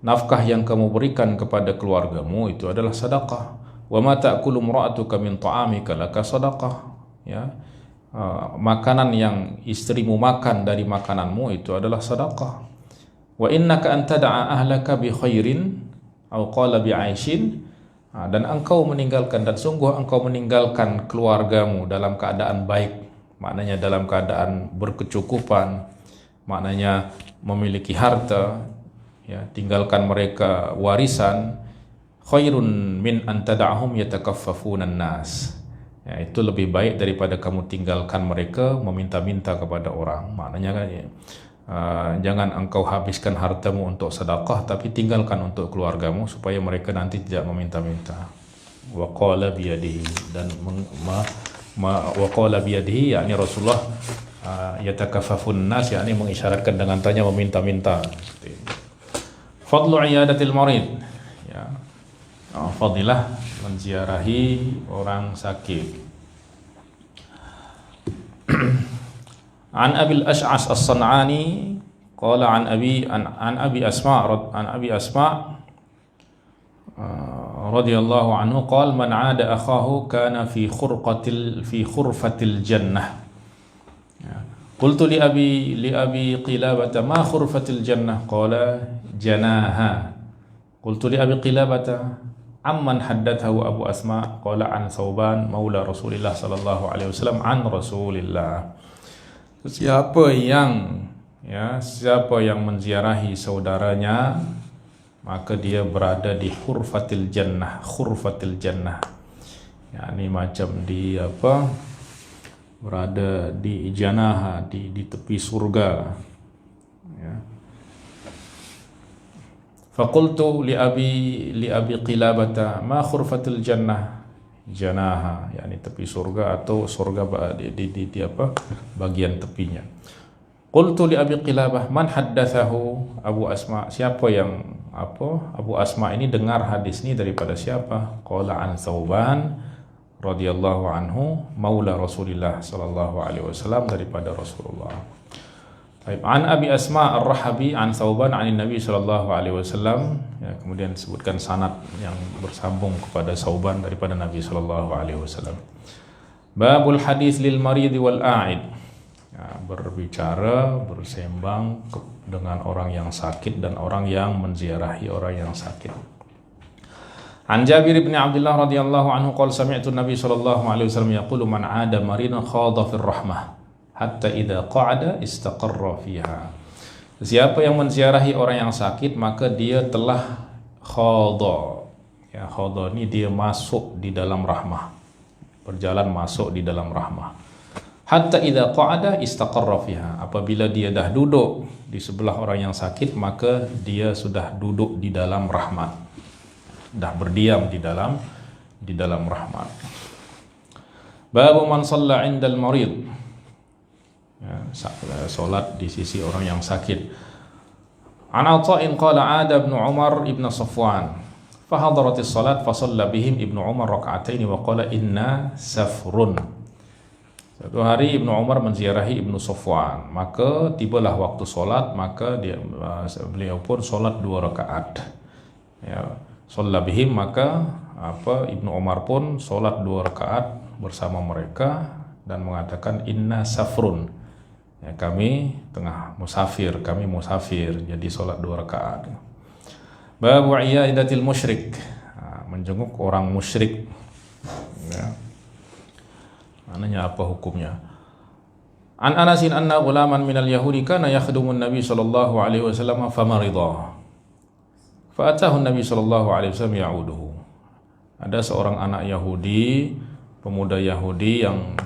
Nafkah yang kamu berikan kepada keluargamu itu adalah sedekah. Wa ma ta'kulu imra'atuka min ta'amika laka sedekah. Ya. Makanan yang istrimu makan dari makananmu itu adalah sedekah. Wa innaka an tad'a ahlaka bi khairin aw qala bi 'aishin. Dan engkau meninggalkan, dan sungguh engkau meninggalkan keluargamu dalam keadaan baik. Maknanya dalam keadaan berkecukupan, maknanya memiliki harta, ya, tinggalkan mereka warisan, khairun min an tad'ahum yatakaffafuna an-nas. Ya, itu lebih baik daripada kamu tinggalkan mereka meminta-minta kepada orang. Maknanya kan, ya, jangan engkau habiskan hartamu untuk sedekah, tapi tinggalkan untuk keluargamu supaya mereka nanti tidak meminta-minta. Wa qala biyadihi, dan wa qala biyadihi, yakni Rasulullah yatakaffafun nas, yakni mengisyaratkan dengan tanya meminta-minta. Fadlu iyadatil marid, ya, fadilah menziarahi orang sakit. An Abil Ash'as As-San'ani qala an Abi Asma radhiyallahu anhu qala man 'ada akhahu kana fi khurfatil jannah. Ya. Qultu li abi Qilabah ma khurfatil jannah? Qala janaha. Qultu li abi Qilabah amman haddathahu Abu Asma? Qala an Thawban maula Rasulillah sallallahu alaihi wasallam an Rasulillah. Siapa yang Ya, siapa yang menziarahi saudaranya maka dia berada di khurfatil jannah. Ya, ini macam di apa? Berada di janaha, di tepi surga. Ya. Faqultu li abi Qilabah ma khurfatil janaha, yakni tepi surga atau surga di apa? Bagian tepinya. Qultu li abi Qilabah man haddatsahu Abu Asma, siapa yang Abu Asma ini dengar hadis ini daripada siapa? Qala an Thauban radhiyallahu anhu maula Rasulillah sallallahu alaihi wasallam, daripada Rasulullah. Baik, an Abi Asma Ar-Rahabi an Thauban an Nabi sallallahu alaihi wasallam, ya, kemudian disebutkan sanad yang bersambung kepada Thauban daripada Nabi sallallahu alaihi wasallam. Babul hadis lil marid wal a'id. Ya, berbicara, bersembang dengan orang yang sakit dan orang yang menziarahi orang yang sakit. An Jabir bin Abdullah radhiyallahu anhu qala sami'tu Nabi sallallahu alaihi wasallam yaqulu man 'ada maridan khadha fir rahmah hatta idza qa'ada istaqarra fiha. Siapa yang menziarahi orang yang sakit maka dia telah khadha. Ya, khadha ini dia masuk di dalam rahmah. Berjalan masuk di dalam rahmah. Hatta idza qa'ada istaqarra fiha. Apabila dia dah duduk di sebelah orang yang sakit maka dia sudah duduk di dalam rahmat. Dah berdiam di dalam rahmat. Babu man shalla 'indal marid. Ya, salat di sisi orang yang sakit. An Ata'in qala 'ada ibn Umar ibn Safwan fa hadaratis salat fa shalla bihim ibn Umar rak'atain wa qala inna safrun. Satu hari Ibnu Umar menziarahi Ibnu Safwan, maka tibalah waktu solat, maka beliau pun solat 2 rakaat. Ya, shalla bihim, maka Ibnu Umar pun solat 2 rakaat bersama mereka dan mengatakan inna safrun. Ya, kami musafir, jadi solat 2 rakaat. Babu iyadatil musyrik, menjenguk orang musyrik. Ya. Maknanya apa hukumnya? An Anasin anna ghulaman minal yahudi kana yakhdumun Nabi sallallahu alaihi wasallam famarida. Fa atahu Nabi sallallahu alaihi wasallam ya'uduhu. Ada seorang anak Yahudi, pemuda Yahudi yang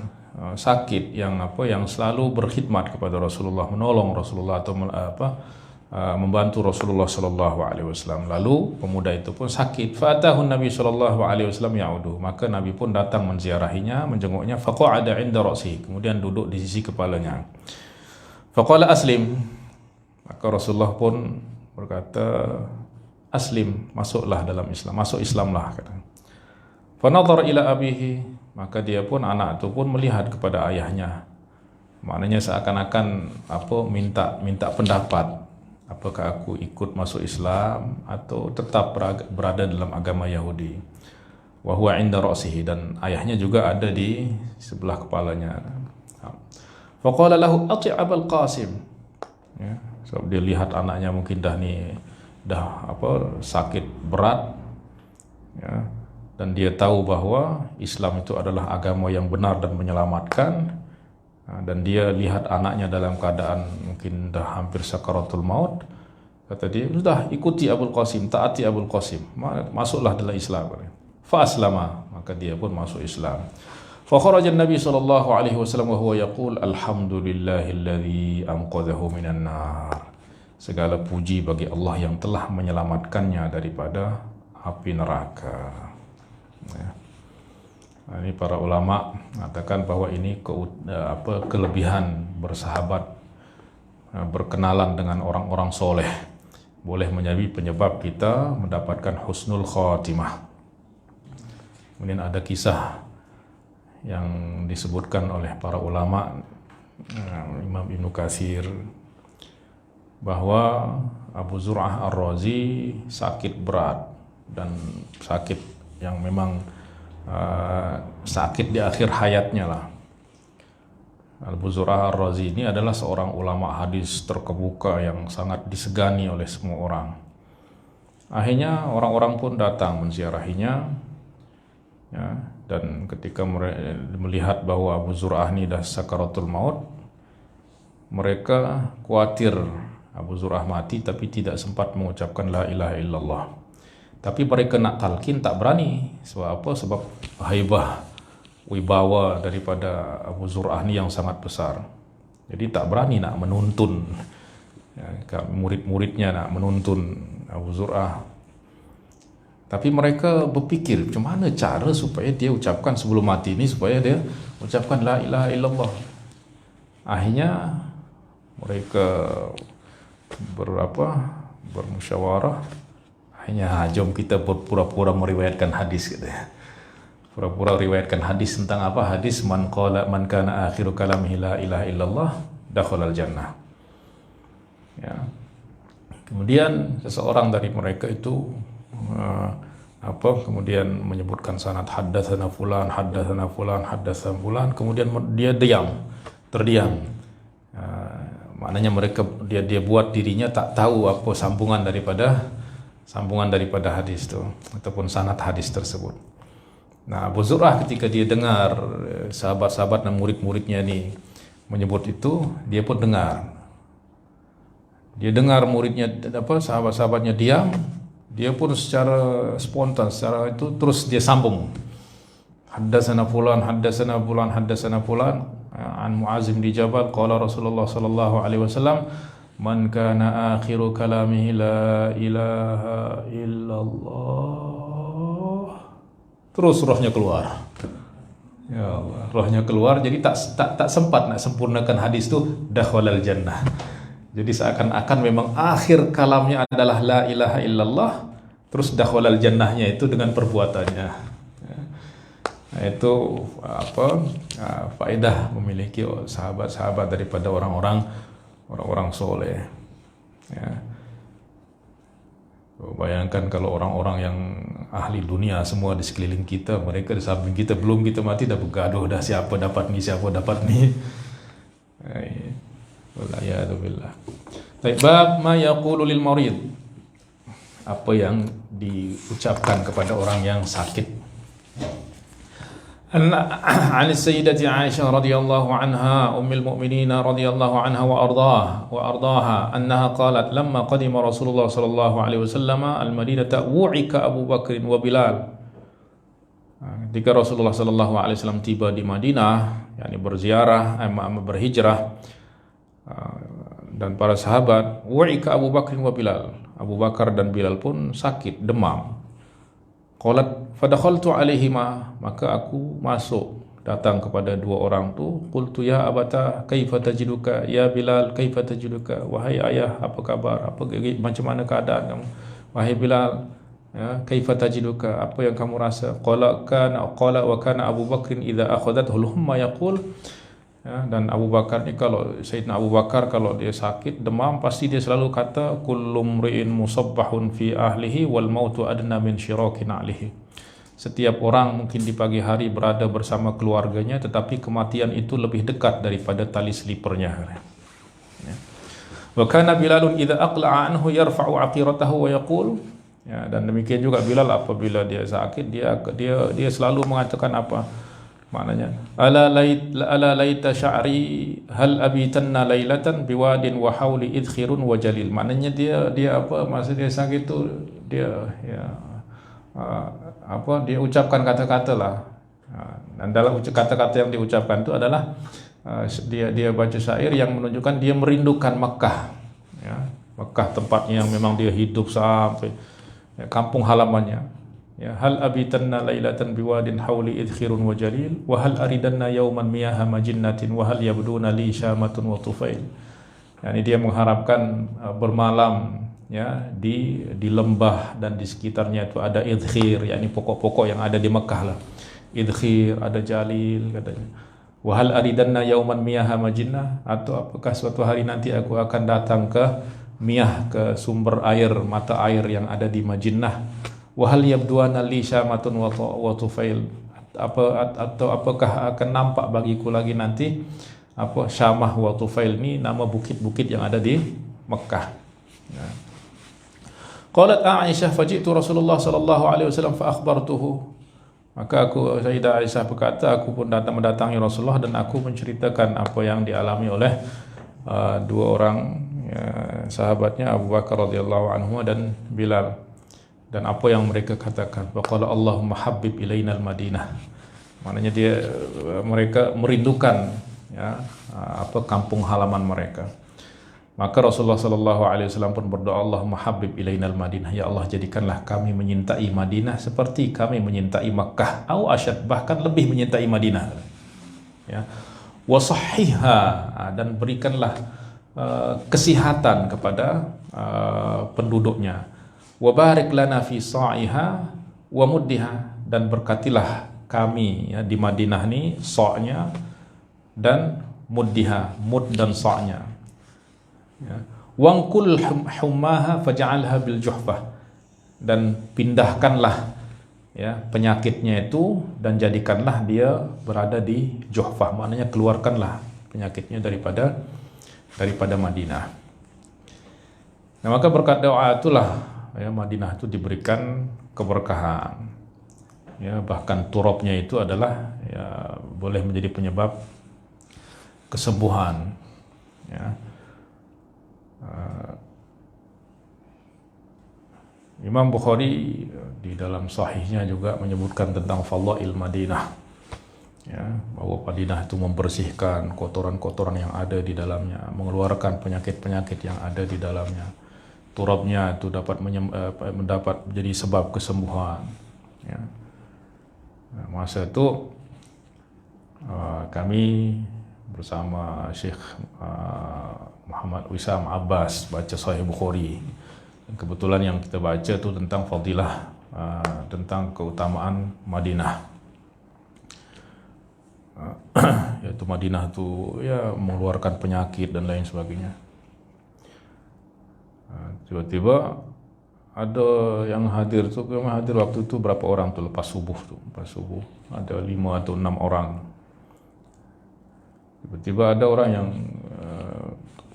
sakit, yang selalu berkhidmat kepada Rasulullah, menolong Rasulullah atau membantu Rasulullah sallallahu alaihi wasallam. Lalu pemuda itu pun sakit. Fa atahu Nabi sallallahu alaihi wasallam ya'uduhu. Maka Nabi pun datang menziarahinya, menjenguknya. Faqa'ada 'inda ra'sihi, kemudian duduk di sisi kepalanya. Faqala aslim, maka Rasulullah pun berkata, aslim, masuklah dalam Islam, masuk Islamlah, kata. Fa nadhara ila abihi, maka dia pun, anak itu pun melihat kepada ayahnya. Maknanya seakan-akan minta pendapat, apakah aku ikut masuk Islam atau tetap berada dalam agama Yahudi. Wa huwa 'inda ra'sihi, dan ayahnya juga ada di sebelah kepalanya. Fa qala lahu ati' Abul Qasim. Ya, sebab dia lihat anaknya mungkin dah sakit berat. Ya, dan dia tahu bahwa Islam itu adalah agama yang benar dan menyelamatkan. Dan dia lihat anaknya dalam keadaan mungkin dah hampir sakaratul maut. Kata dia, sudah ikuti Abul Qasim, taati Abul Qasim, masuklah dalam Islam. Fa aslama, maka dia pun masuk Islam. Fa kharaja Nabi sallallahu alaihi wasallam wa huwa yaqul alhamdulillahilladzi anqadhahu minan nar. Segala puji bagi Allah yang telah menyelamatkannya daripada api neraka. Ya. Ini para ulama mengatakan bahwa ini kelebihan bersahabat, berkenalan dengan orang-orang soleh, boleh menjadi penyebab kita mendapatkan husnul khatimah. Kemudian ada kisah yang disebutkan oleh para ulama, Imam Ibnu Katsir, bahwa Abu Zur'ah Ar-Razi sakit berat dan sakit yang memang sakit di akhir hayatnya lah. Abu Zur'ah Ar-Razi ini adalah seorang ulama hadis terkemuka yang sangat disegani oleh semua orang. Akhirnya orang-orang pun datang menziarahinya, ya, dan ketika melihat bahwa Abu Zur'ah ini dah sakaratul maut, mereka khawatir Abu Zur'ah mati tapi tidak sempat mengucapkan la ilaha illallah. Tapi mereka nak talqin tak berani. Sebab apa? Sebab haibah, wibawa daripada Abu Zur'ah ni yang sangat besar. Jadi tak berani nak menuntun, murid-muridnya nak menuntun Abu Zur'ah. Tapi mereka berfikir macam mana cara supaya dia ucapkan sebelum mati ni, supaya dia ucapkan la ilaha illallah. Akhirnya mereka bermusyawarah. Akhirnya jom kita pura-pura meriwayatkan hadis gitu ya. Pura-pura riwayatkan hadis tentang apa? Hadis man kana akhiru kalamihi la ilaha illallah dakhalal jannah. Ya. Kemudian seseorang dari mereka itu kemudian menyebutkan sanad haddatsana fulan, kemudian dia terdiam. Maknanya mereka dia buat dirinya tak tahu apa sambungan daripada hadis itu ataupun sanad hadis tersebut. Nah, Abu Zur'ah ketika dia dengar sahabat-sahabat dan murid-muridnya ni menyebut itu, dia pun dengar. Dia dengar muridnya sahabat-sahabatnya diam, dia pun secara spontan, secara itu terus dia sambung. Haddatsana fulan an Mu'azim di Jabal qala Rasulullah sallallahu alaihi wasallam man kana akhiru kalamihi la ilaha illallah. Terus rohnya keluar. Ya Allah, rohnya keluar, jadi tak sempat nak sempurnakan hadis tu dakhalal jannah. Jadi seakan-akan memang akhir kalamnya adalah la ilaha illallah, terus dakhalal jannahnya itu dengan perbuatannya. Nah, itu faedah memiliki sahabat-sahabat daripada orang-orang soleh. Ya. Bayangkan kalau orang-orang yang ahli dunia semua di sekeliling kita, mereka di samping kita, belum kita mati dah bergaduh, dah siapa dapat ni. Waliyadzubillah. Bab ma yaqulu lil marid. Apa yang diucapkan kepada orang yang sakit. An Sayyidati Aisyah radhiyallahu anha ummul mu'minin radhiyallahu anha wa ardaha annaha qalat lamma qadima Rasulullah sallallahu alaihi wasallam al-Madinata wu'ika Abu Bakr wa Bilal. Ketika Rasulullah sallallahu alaihi wasallam tiba di Madinah, yakni berhijrah, dan para sahabat, wu'ika Abu Bakr wa Bilal. Abu Bakar dan Bilal pun sakit, demam. Qalat fadakhaltu alaihima, maka aku masuk datang kepada dua orang tu. Qultu ya abata kaifa tajiduka, ya Bilal kaifa tajiduka, wahai ayah apa kabar, macam mana keadaan kamu, wahai Bilal, ya, kaifa tajiduka, apa yang kamu rasa. Qala wa kana Abu Bakrin idza akhadathu al-humma yaqul, ya, dan Abu Bakar ni, kalau Sayyidina Abu Bakar kalau dia sakit demam, pasti dia selalu kata kullu mri'in musabbahun fi ahlihi wal mautu adna min syirakin alihi. Setiap orang mungkin di pagi hari berada bersama keluarganya, tetapi kematian itu lebih dekat daripada tali selipernya. Ya. Wa kana Bilalun idza aqla'a anhu yarfa'u aqiratahu wa yaqul, ya, dan demikian juga Bilal apabila dia sakit, dia selalu mengatakan apa? Maknanya ala laita sya'ri hal abitanna lailatan biwadin wa hauli idkhirun wa jalil. Maknanya dia apa, masa dia sakit tu dia dia ucapkan kata-kata lah, dan dalam kata-kata yang diucapkan itu adalah dia baca syair yang menunjukkan dia merindukan Mekah, ya, Mekah tempatnya yang memang dia hidup sampai, ya, kampung halamannya. Ya, hal abitanna lailatan biwadin hauli idkhirun wa jalil wa hal aridanna yawman miyaha majinnatin wa hal yabduna li syamatun wa tufail. Yani dia mengharapkan bermalam, ya, di lembah dan di sekitarnya itu ada idkhir, yakni pokok-pokok yang ada di Mekah lah. Idkhir, ada jalil katanya. Wa hal aridanna yawman miyaha majinnah, atau apakah suatu hari nanti aku akan datang ke miyah, ke sumber air, mata air yang ada di Majinnah. Wahal yabduana li syamatun wa tufail, atau apakah akan nampak bagiku lagi nanti Syamah wa Tufail ni nama bukit-bukit yang ada di Mekah. Ya. Qalat Aisyah faji'tu Rasulullah sallallahu alaihi wasallam fa akhbartuhu. Maka Sayyidah Aisyah berkata, aku pun mendatangi Rasulullah dan aku menceritakan apa yang dialami oleh dua orang sahabatnya, Abu Bakar radhiyallahu anhu dan Bilal. Dan apa yang mereka katakan? Faqala Allahumma habbib ilainal Madinah. Maknanya mereka merindukan kampung halaman mereka. Maka Rasulullah sallallahu alaihi wasallam pun berdoa, Allahumma habbib ilainal Madinah. Ya Allah, jadikanlah kami menyintai Madinah seperti kami menyintai Makkah, atau asyad, bahkan lebih menyintai Madinah. Ya. Wa sahihha, dan berikanlah kesihatan kepada penduduknya. Wa barik lana fi sa'iha wa muddiha, dan berkatilah kami di Madinah ni sa'-nya dan muddiha, mud dan sa'-nya. Ya. Wangkul hummaha faj'alha bil juhfah, dan pindahkanlah penyakitnya itu dan jadikanlah dia berada di Juhfah, maknanya keluarkanlah penyakitnya daripada Madinah. Nah, maka berkat doa itulah Madinah itu diberikan keberkahan. Bahkan turabnya itu adalah boleh menjadi penyebab kesembuhan. Imam Bukhari di dalam sahihnya juga menyebutkan tentang fadhail Madinah, bahwa Madinah itu membersihkan kotoran-kotoran yang ada di dalamnya, mengeluarkan penyakit-penyakit yang ada di dalamnya. Turabnya itu dapat menjadi sebab kesembuhan. Nah, masa itu kami bersama Syekh Muhammad Wisam Abbas baca Sahih Bukhari. Kebetulan yang kita baca itu tentang fadilah, tentang keutamaan Madinah. Yaitu Madinah itu mengeluarkan penyakit dan lain sebagainya. Tiba-tiba ada yang hadir waktu itu berapa orang tuh lepas subuh ada 5 atau 6 orang. Tiba-tiba ada orang yang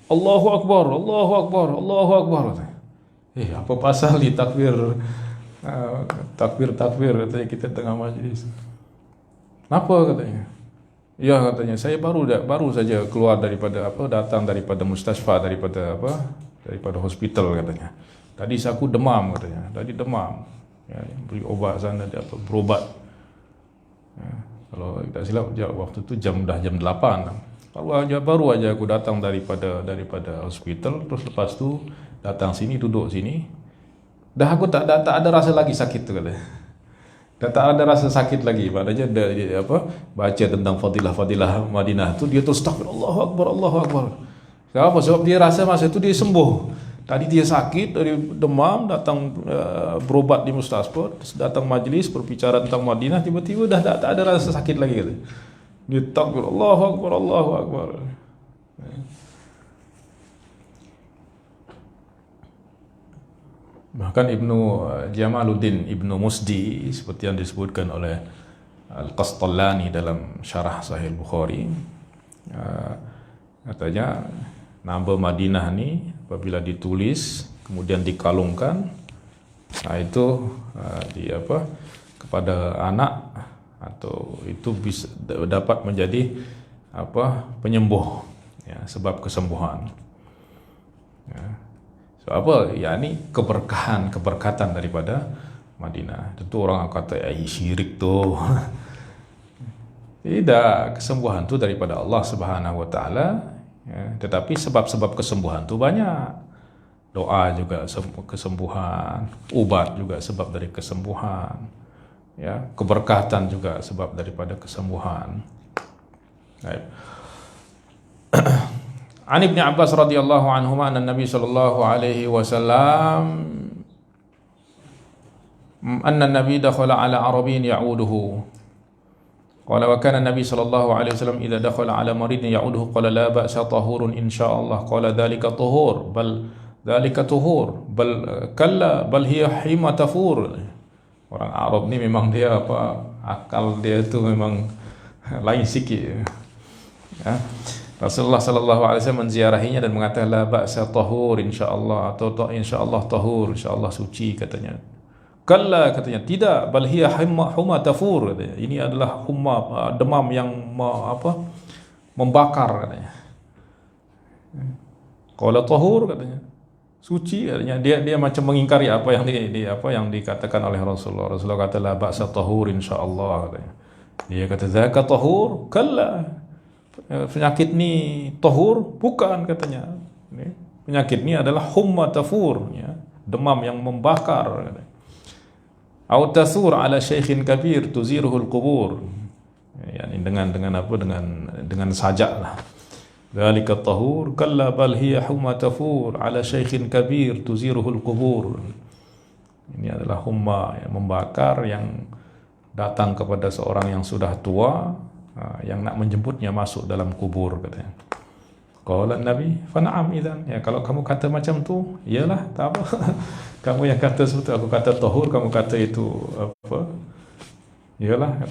Allahu Akbar, Allahu Akbar, Allahu Akbar. Apa pasal di takbir katanya kita tengah majlis. Apa katanya? Ya katanya, saya baru saja keluar datang daripada mustasfa, daripada hospital katanya. Tadi aku demam katanya. Tadi demam. Beri obat sana, berobat. Kalau tak silap waktu itu jam 8. Baru aja aku datang daripada hospital, terus lepas tu datang sini, duduk sini. Dah aku tak ada rasa lagi sakit tu katanya. Dah tak ada rasa sakit lagi. Maknanya baca tentang fadilah Madinah tu, dia terus takbir Allahu Akbar, Allahu Akbar. Kenapa? Sebab dia rasa masa itu dia sembuh. Tadi dia sakit dari demam, datang berobat di mustasfa, datang majlis berbicara tentang Madinah, tiba-tiba dah tak ada rasa sakit lagi katanya. Dia takbir Allahu Akbar, Allahu Akbar. Bahkan Ibnu Jamaluddin Ibnu Musdi, seperti yang disebutkan oleh Al-Qastallani dalam syarah Sahih Bukhari, katanya nama Madinah ni apabila ditulis kemudian dikalungkan, itu kepada anak, atau itu bisa dapat menjadi penyembuh, sebab kesembuhan. So apa? Ini keberkatan daripada Madinah. Tentu orang kata syirik tu. Tidak, kesembuhan tu daripada Allah Subhanahu wa taala. Tetapi sebab-sebab kesembuhan tu banyak. Doa juga kesembuhan, obat juga sebab dari kesembuhan. Keberkatan juga sebab daripada kesembuhan. Baik. An Ibn Abbas radhiyallahu anhuma anna Nabi sallallahu alaihi wasallam anna Nabi dakhala ala Arabiyyin ya'uduhu. Qala wa kana Nabi sallallahu alaihi wasallam idza dakhala ala maridin ya'uduhu qala la ba'sa tahurun insyaallah. Qala dhalika tuhur bal kalla bal hiya hima tafur. Orang Arab ni memang dia akal dia tu memang lain sikit. Rasulullah sallallahu alaihi wasallam menziarahinya dan mengatakan la ba'sa tahur insyaallah, atau insyaallah tahur, insyaallah suci katanya. Kalla katanya tidak, bal hiya huma tafur katanya. Ini adalah humma, demam yang membakar katanya. Qala tahur, katanya. Suci, katanya. Dia macam mengingkari apa yang dikatakan oleh Rasulullah. Rasulullah kata la ba'sa tahur insyaallah, katanya. Dia kata zaka tahur, kalla. Penyakit ni tahur, bukan, katanya. Penyakit ni adalah humma tafur, ya. Demam yang membakar, katanya. Au tasur ala syaikhin kabir tuziruhul qubur. Yani dengan sajak lah. Dzalika tahur kalla bal hiya humma tafur ala syaikhin kabir tuziruhul qubur. Ini adalah humma yang membakar yang datang kepada seorang yang sudah tua, yang nak menjemputnya masuk dalam kubur, katanya. Qala Nabi, fa na'am idzan. Ya, kalau kamu kata macam tu, iyalah, tak apa. Kamu yang kata seperti aku kata tahur, kamu kata itu apa? Iyalah.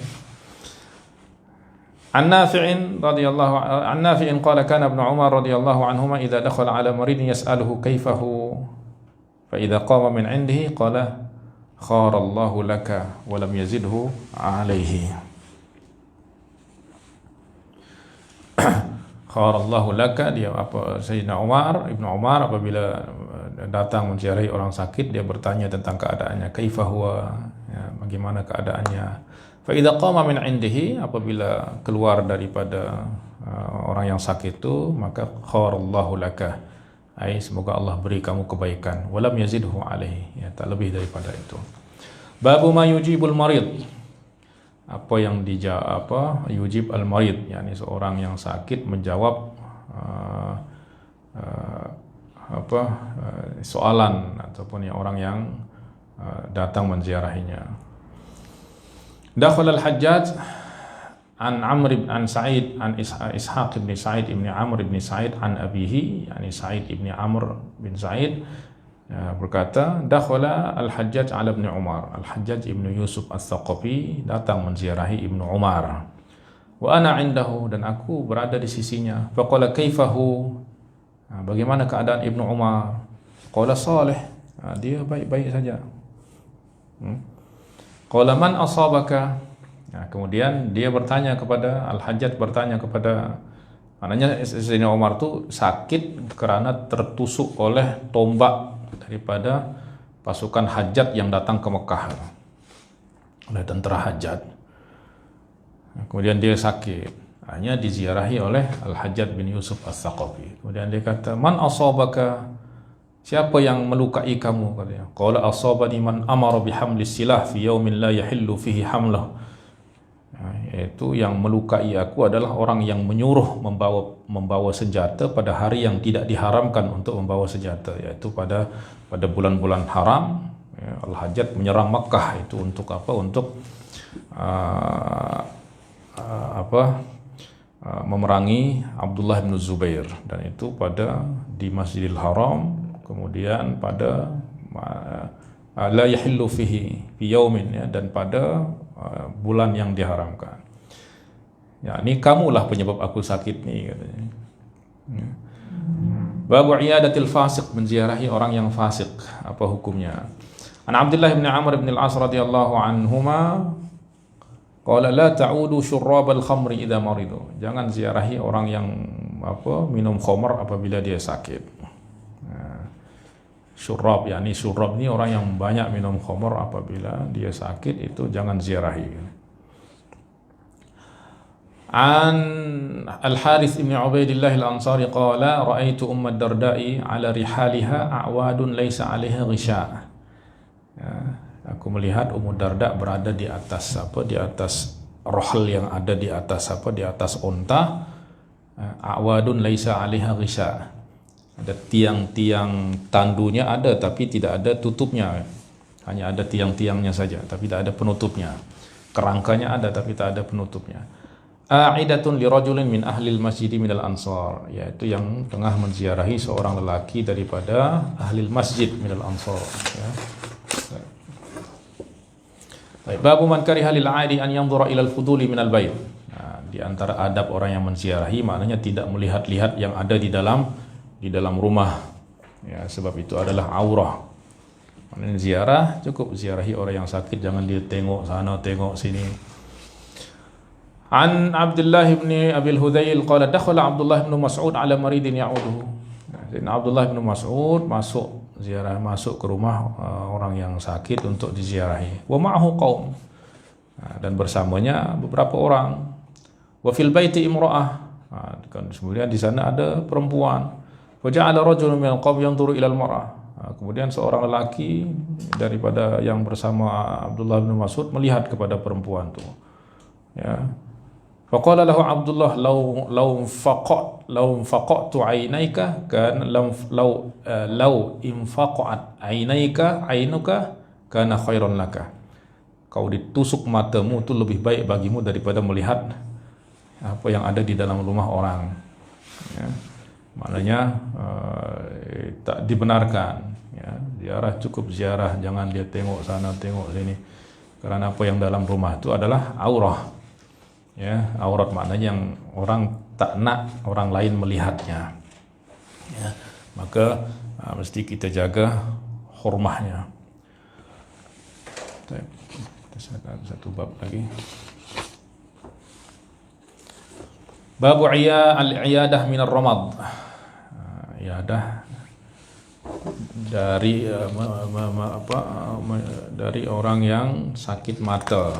An Nafi'in radhiyallahu an Nafi'in qala kana Ibnu Umar radhiyallahu anhuma idza dakhala ala maridin yas'aluhu kaifahu fa idza qama min 'indihi qala khara Allahu laka wa lam yazidhu 'alaihi. Kharallahu laka, dia apa, Sayyidina Ibnu Umar apabila datang menziarahi orang sakit, dia bertanya tentang keadaannya, kaifa huwa, ya, bagaimana keadaannya. Fa idza qama min indihi, apabila keluar daripada orang yang sakit itu, maka kharallahu laka, ai semoga Allah beri kamu kebaikan, walam yazidhu alaihi, ya, tak lebih daripada itu. Babu ma yujibul marid, apa yang yujib al-marid, yakni seorang yang sakit menjawab soalan ataupun orang yang datang menziarahinya. Dakhala al-Hajjaj an Sa'id an Ishaq bin Sa'id ibn Amr bin Sa'id an abihi, yakni Sa'id ibn Amr bin Sa'id, berkata, dakhala al-Hajjaj ala Ibn Umar. Al-Hajjaj Ibn Yusuf Al-Thaqafi datang menziarahi Ibnu Umar. Wa ana indahu, dan aku berada di sisinya. Faqala kaifahu, bagaimana keadaan Ibnu Umar? Qala salih, dia baik-baik saja. Qala man asabaka, kemudian dia bertanya kepada Al-Hajjaj, bertanya kepada, maknanya Sayyidina Umar tu sakit kerana tertusuk oleh tombak daripada pasukan Hajjaj yang datang ke Mekah oleh tentera Hajjaj. Kemudian dia sakit, hanya diziarahi oleh Al-Hajjaj bin Yusuf Al-Thaqafi. Kemudian dia kata, man asabaka, siapa yang melukai kamu, katanya. Qala asabani man amara bihamlis silah fi yaumin la yahillu fihi hamlah. Yaitu yang melukai aku adalah orang yang menyuruh membawa senjata pada hari yang tidak diharamkan untuk membawa senjata, yaitu pada bulan-bulan haram. Al-Hajjaj menyerang Makkah itu untuk apa? Untuk memerangi Abdullah bin Zubair, dan itu di Masjidil Haram. Kemudian pada la yahillu fihi fi yaumin, ya, dan pada bulan yang diharamkan. Ya, ini kamulah penyebab aku sakit ni, katanya. Babu iyadatil fasiq, menziarahi orang yang fasik, apa hukumnya? An Abdullah bin Amr bin al-As radhiyallahu anhuma qala la ta'udu syurrabal khamri idza maridu. Jangan ziarahi orang yang minum khamr apabila dia sakit. Syurrab, yakni syurrab ni orang yang banyak minum khamr, apabila dia sakit itu jangan ziarahi. An Al-Harith ibn Ubaidillah Al-Ansari qala ra'aitu Umma Darda'i ala rihaliha a'wadun laysa 'alaiha ghisha'. Ya, aku melihat Ummu Darda berada di atas di atas rohl yang ada di atas di atas unta, a'wadun laysa 'alaiha ghisha'. Ada tiang-tiang tandunya ada, tapi tidak ada tutupnya. Hanya ada tiang-tiangnya saja, tapi tak ada penutupnya. Kerangkanya ada, tapi tak ada penutupnya. A'idatun li rajulin min ahlil masjid minal ansar, yaitu yang tengah menziarahi seorang lelaki daripada ahlil masjid minal ansar, ya. Baik, babu man kariha lil 'aidi an yanzura ila al-fuduli minal bait. Di antara adab orang yang menziarahi, maknanya tidak melihat-lihat yang ada di dalam rumah, ya, sebab itu adalah aurah. Maknanya ziarah, cukup ziarahi orang yang sakit, jangan dia tengok sana tengok sini. An Abdullah bin Abil Hudayl qala dakhala Abdullah bin Mas'ud ala maridin ya'uduhu. Sayyidina Abdullah bin Mas'ud masuk ke rumah orang yang sakit untuk diziarahi. Wa ma'ahu qaum. Dan bersamanya beberapa orang. Wa fil baiti imra'ah. Kemudian di sana ada perempuan. Wa ja'ala rajulun minal qaum yanzuru ila al-mar'ah. Kemudian seorang lelaki daripada yang bersama Abdullah bin Mas'ud melihat kepada perempuan itu. Ya. Faqala lahu Abdullah law faqatu 'ainaika kan law infaqat 'ainuka kana khairan laka. Kau ditusuk matamu itu lebih baik bagimu daripada melihat apa yang ada di dalam rumah orang. Ya. Maknanya tak dibenarkan. Ya. Ziarah cukup ziarah, jangan dia tengok sana tengok sini. Karena apa yang dalam rumah itu adalah aurah. Ya, aurat maknanya yang orang tak nak orang lain melihatnya. Ya. Maka mesti kita jaga hormahnya. Kita satu bab lagi. Bab al-iyadah min ar-ramad. Iyadah dari orang yang sakit mata.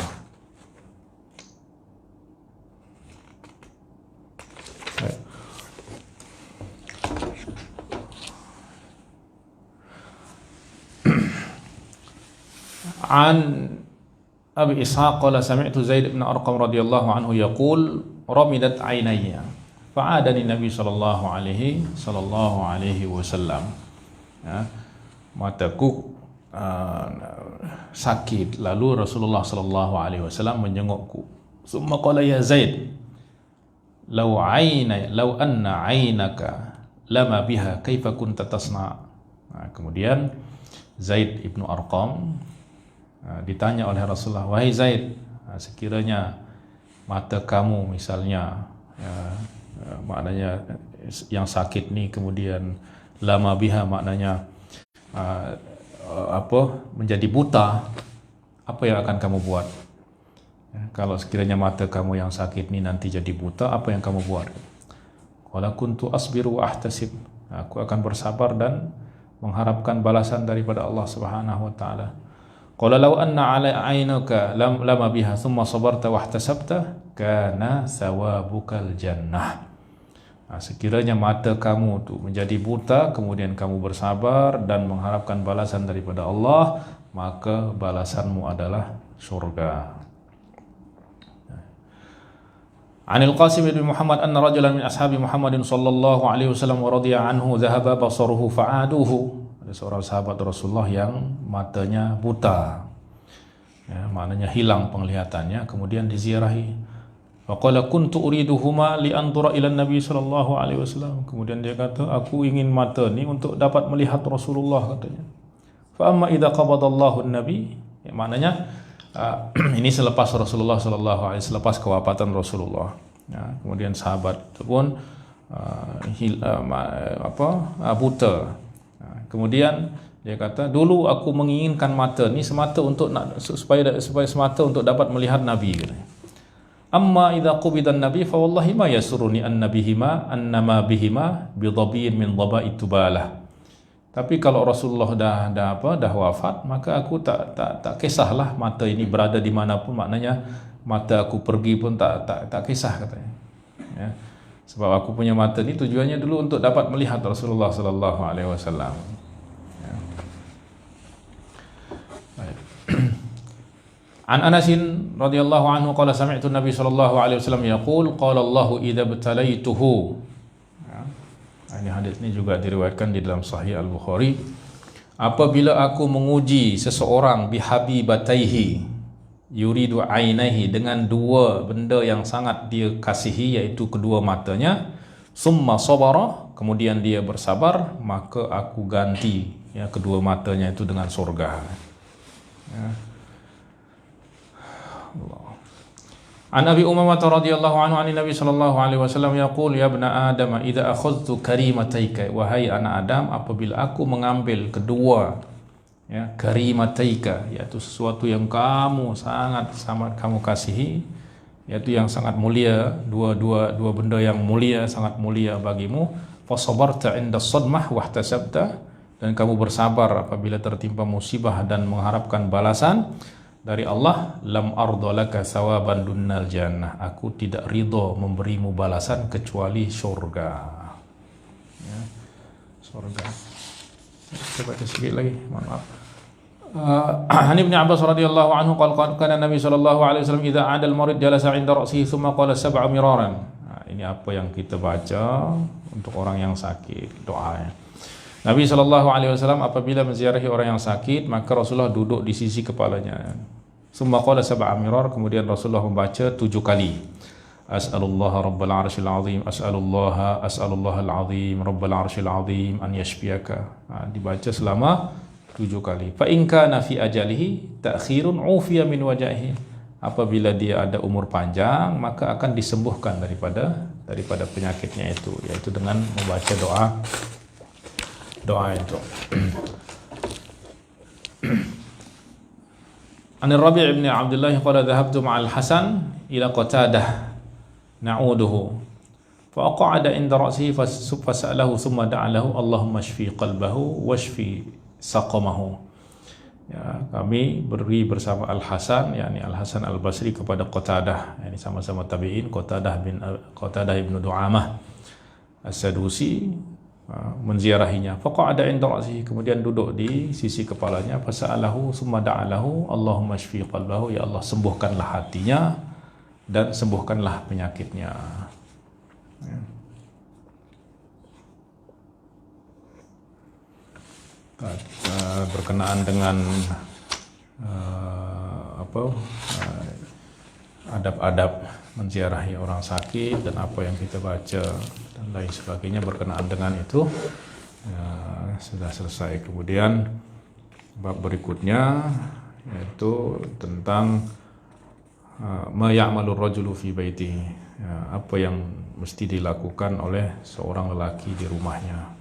An Abi Ishaq qala sami'tu Zaid bin Arqam radhiyallahu anhu yaqul ramidat aynayya fa'adani Nabi sallallahu alaihi wasallam. Ya, mataku sakit, lalu Rasulullah sallallahu alaihi wasallam menjengukku. Summa qala ya Zaid law anna aynaka lama biha kaifa kunta tasna. Kemudian Zaid ibnu Arqam ditanya oleh Rasulullah, wahai Zaid, sekiranya mata kamu misalnya maknanya yang sakit ni kemudian lama biha maknanya menjadi buta, apa yang akan kamu buat? Kalau sekiranya mata kamu yang sakit ni nanti jadi buta, apa yang kamu buat? Qala kuntu asbiru wa ahtasib. Aku akan bersabar dan mengharapkan balasan daripada Allah Subhanahu wa taala. Qala law anna 'ala 'ainuka lama biha thumma sabarta wa ihtasabta kana thawabukal jannah. Sekiranya mata kamu tu menjadi buta kemudian kamu bersabar dan mengharapkan balasan daripada Allah, maka balasanmu adalah surga. Anil Qasim bin Muhammad anna rajulan min ashabi Muhammadin sallallahu alaihi wasallam wa radiya anhu dhahaba basaruhu fa'aduhu. Ada seorang sahabat Rasulullah yang matanya buta, ya, maknanya hilang penglihatannya, kemudian diziarahi. Faqala kuntu uriduhuma li anzura ila Nabi sallallahu alaihi wasallam. Kemudian dia kata, aku ingin mata ni untuk dapat melihat Rasulullah, katanya. Fa amma idza qabadallahu an-nabi, ya, maknanya ini selepas Rasulullah sallallahu alaihi wasallam, selepas kewafatan Rasulullah. Ya, kemudian sahabat itu pun buta. Kemudian dia kata, dulu aku menginginkan mata ni semata untuk supaya semata untuk dapat melihat Nabi, katanya. Amma idza qubidan nabi fa wallahi ma yasuruni annabihima annama bihima bidhabiyin min dhaba'i tubalah. Tapi kalau Rasulullah dah wafat, maka aku tak kisahlah mata ini berada di manapun, maknanya mata aku pergi pun tak kisah, katanya. Ya. Sebab aku punya mata ni tujuannya dulu untuk dapat melihat Rasulullah sallallahu alaihi wasallam. An Anas radhiyallahu anhu qala sami'tu Nabi sallallahu alaihi wasallam yaqul qala Allahu idza btalaituhu. Ini hadis ini juga diriwayatkan di dalam Sahih Al-Bukhari. Apabila aku menguji seseorang bihabibataihi yuridu ainaihi, dengan dua benda yang sangat dia kasihi, yaitu kedua matanya, summa sabara, kemudian dia bersabar, maka aku ganti, ya, kedua matanya itu dengan surga. Ya. Allah. An Abi Umamah radhiyallahu anhu an Nabi sallallahu alaihi wasallam yaqul ya ibna Adam idza akhadhtu karimataika, wahai anak Adam, apabila aku mengambil kedua, ya, karimataika, yaitu sesuatu yang kamu sangat kamu kasihi, yaitu yang sangat mulia, dua benda yang mulia, sangat mulia bagimu, fasabarta 'inda as-sadmah wahtasabta, dan kamu bersabar apabila tertimpa musibah dan mengharapkan balasan dari Allah, lam arda laka thawaban dunnal jannah, aku tidak ridho memberimu balasan kecuali surga. Ya, surga. Coba sedikit lagi, mohon maaf. An Ibnu Abbas radhiyallahu anhu qala kana Nabi sallallahu alaihi wasallam idza 'ada al-marid jalasa 'inda ra'sihi thumma qala sab'a miraran. Ini apa yang kita baca untuk orang yang sakit, doanya. Nabi sallallahu alaihi wasallam apabila menziarahi orang yang sakit, maka Rasulullah duduk di sisi kepalanya. Thumma qala sab'a mirar, kemudian Rasulullah membaca 7 kali. As'alullaha rabbal arsyil azim, as'alullaha al-azim rabbal arsyil azim an yashfiyaka. Dibaca selama 7 kali. Fa in kana fi ajalihi ta'khirun ufiya min wajhihi. Apabila dia ada umur panjang, maka akan disembuhkan daripada penyakitnya itu, yaitu dengan membaca doa itu. An Rabi' ibn Abdullah qala dhahabtu ma'al Hasan ila Qatadah na'uduhu fa aq'ada inda ra'sihi fasa'alahu thumma da'a lahu Allahumma shfi qalbahu washfi saqamahu. Ya, kami beri bersama Al Hasan, yakni Al Hasan Al Basri, kepada Qatadah, yakni sama-sama tabi'in, Qatadah ibnu Du'amah As-Sadusi, menziarahinya. Faqa'ada inda ra'sihi, kemudian duduk di sisi kepalanya. Fasa'alahu summa da'alahu Allahumma shfi qalbahu, ya Allah sembuhkanlah hatinya dan sembuhkanlah penyakitnya. Ya. Berkenaan dengan adab-adab menziarahi orang sakit dan apa yang kita baca dan lain sebagainya berkenaan dengan itu sudah selesai. Kemudian bab berikutnya yaitu tentang ma ya'malur rajulu fi baitihi, apa yang mesti dilakukan oleh seorang lelaki di rumahnya.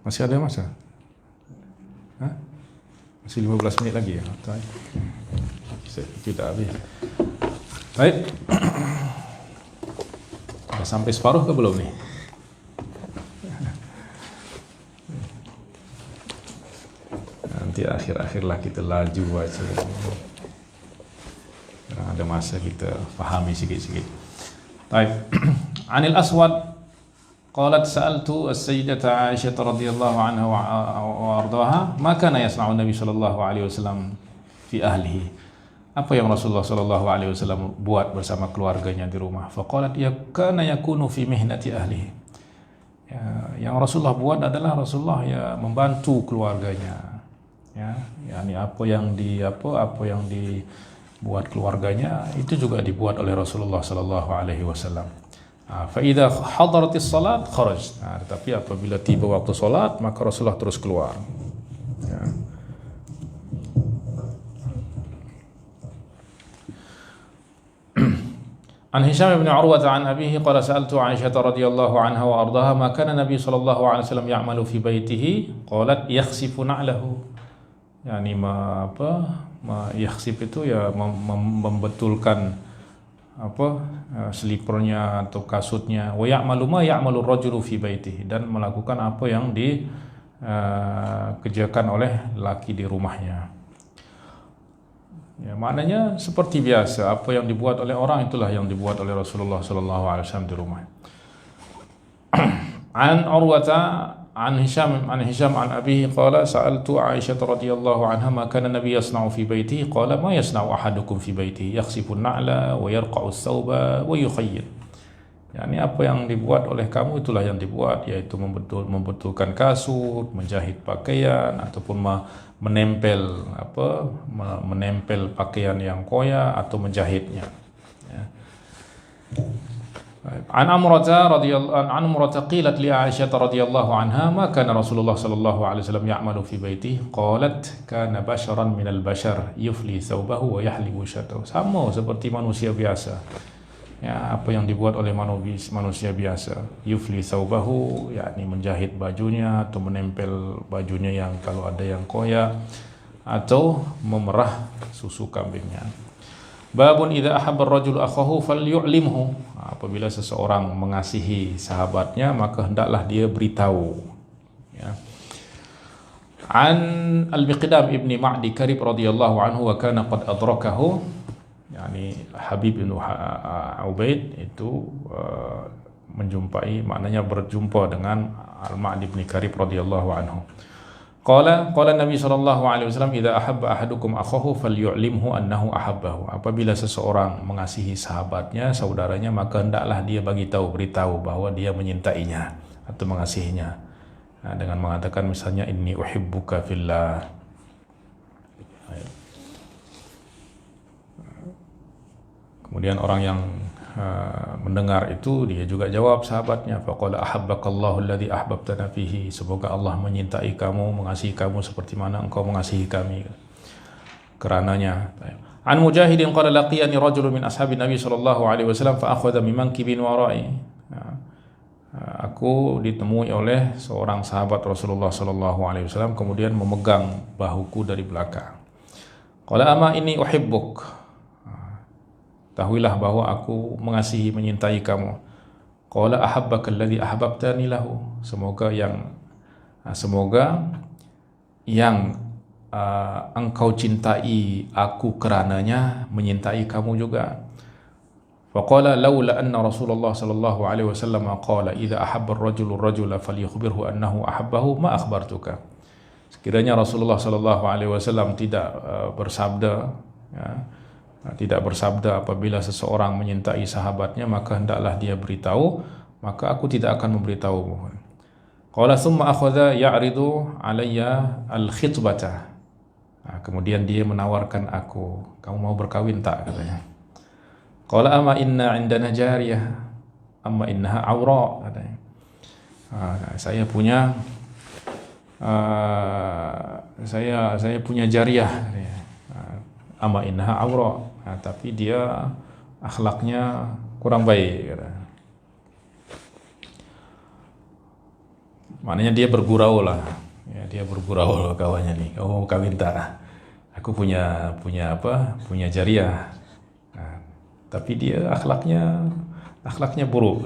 Masih ada masa? Hah? Masih 15 menit lagi ya? Kita habis. Baik. Sudah sampai separuh ke belum nih? Nanti akhir-akhir lah kita laju baca. Sekarang ada masa kita pahami sikit-sikit. Baik. Anil Aswad qalat sa'altu as-sayyidata Aisyah radhiyallahu anha wa ardhaha ma kana yasna'u Nabi sallallahu alaihi wasallam fi ahlihi. Apa yang Rasulullah sallallahu alaihi wasallam buat bersama keluarganya di rumah? Faqalat ya kana yakunu fi mihnati ahlihi. Yang Rasulullah buat adalah Rasulullah ya membantu keluarganya. Ya, yakni apa yang dibuat keluarganya itu juga dibuat oleh Rasulullah sallallahu alaihi wasallam. Fa idza hadaratis salat kharaj. Tetapi apabila tiba waktu salat maka Rasulullah terus keluar. Ya. An Hisham bin Urwah an abihi qala sa'altu Aisyah radhiyallahu anha wa ardaha ma kana Nabi sallallahu alaihi wasallam ya'malu fi baitihi qalat yakhsifu na'lahu. Yani yakhsif itu ya membetulkan slipernya atau kasutnya. Wa ya'malu ma ya'malu rajulu fi baitihi, dan melakukan apa yang dikerjakan oleh laki di rumahnya. Ya, maknanya seperti biasa, apa yang dibuat oleh orang itulah yang dibuat oleh Rasulullah sallallahu alaihi wasallam di rumah. An Urwata an Hisham an abihi qala sa'altu Aisyah radhiyallahu anha ma kana Nabi yasna'u fi baitihi qala ma yasna'u ahadukum fi baitihi yakhsifu an-na'la wa yarqa'u as-thawba wa yukhayyir. Yani apa yang dibuat oleh kamu itulah yang dibuat, yaitu membetulkan kasut, menjahit pakaian ataupun menempel pakaian yang koya atau menjahitnya. Ya. An Amrata qilat li Aisyah radhiyallahu anha ma kana Rasulullah sallallahu alaihi wasallam ya'malu fi baitihi qalat kana basharan minal bashar yufli thawbahu wa yahlibu syatahu. Sama seperti manusia biasa. Ya, apa yang dibuat oleh manusia biasa, yufli thawbahu, yakni menjahit bajunya atau menempel bajunya yang kalau ada yang koyak, atau memerah susu kambingnya. Babun idza ahabba ar-rajulu akhahu falyu'limhu. Apabila seseorang mengasihi sahabatnya, maka hendaklah dia beritahu. Ya. An Al-Miqdam ibni Ma'di Karib radhiyallahu anhu wa kana qad adrakahu, yani Habib bin Ubaid itu menjumpai, maknanya berjumpa dengan Al-Ma'di bin Karib radhiyallahu anhu. Qala Nabi sallallahu alaihi wasallam, idza ahabba ahadukum akhahu falyu'limhu annahu ahabbahu. Apabila seseorang mengasihi sahabatnya, saudaranya, maka hendaklah dia beritahu bahwa dia menyintainya atau mengasihinya. Nah, dengan mengatakan misalnya inni uhibbuka fillah. Kemudian orang yang mendengar itu, dia juga jawab sahabatnya, faqala ahabbakallahu alladhi ahbabtana fihi. Semoga Allah menyintai kamu, mengasihi kamu seperti mana engkau mengasihi kami kerananya. An Mujahidin qala laqiyani rajulun min ashabin Nabi sallallahu alaihi wasallam fa akhadha min mankibin wara'i. Aku ditemui oleh seorang sahabat Rasulullah sallallahu alaihi wasallam, kemudian memegang bahuku dari belakang. Qala ama inni uhibbuk. Tahuilah bahwa aku mengasihi, menyintai kamu. Qala ahabbaka alladhi ahbabtani lahu. Semoga yang engkau cintai aku kerananya menyintai kamu juga. Faqala laula anna Rasulullah sallallahu alaihi wasallam qala idza ahabba ar-rajulu ar-rajula falyukhbirhu annahu ahabbahu ma akhbartuka. Sekiranya Rasulullah sallallahu alaihi wasallam tidak bersabda apabila seseorang menyintai sahabatnya, maka hendaklah dia beritahu, maka aku tidak akan memberitahumu. Qala thumma akhadha ya'ridu alayya al-khitbata. Kemudian dia menawarkan aku, kamu mau berkawin tak, katanya. Qala ama inna indana jariyah amma innaha awra, katanya. Saya punya jariyah, katanya. Amma innaha awra. Tapi dia akhlaknya kurang baik, kata. Maknanya dia bergurau lah, ya, dia bergurau kawannya nih. Oh, kawin tak? Aku punya jariyah. Tapi dia akhlaknya buruk.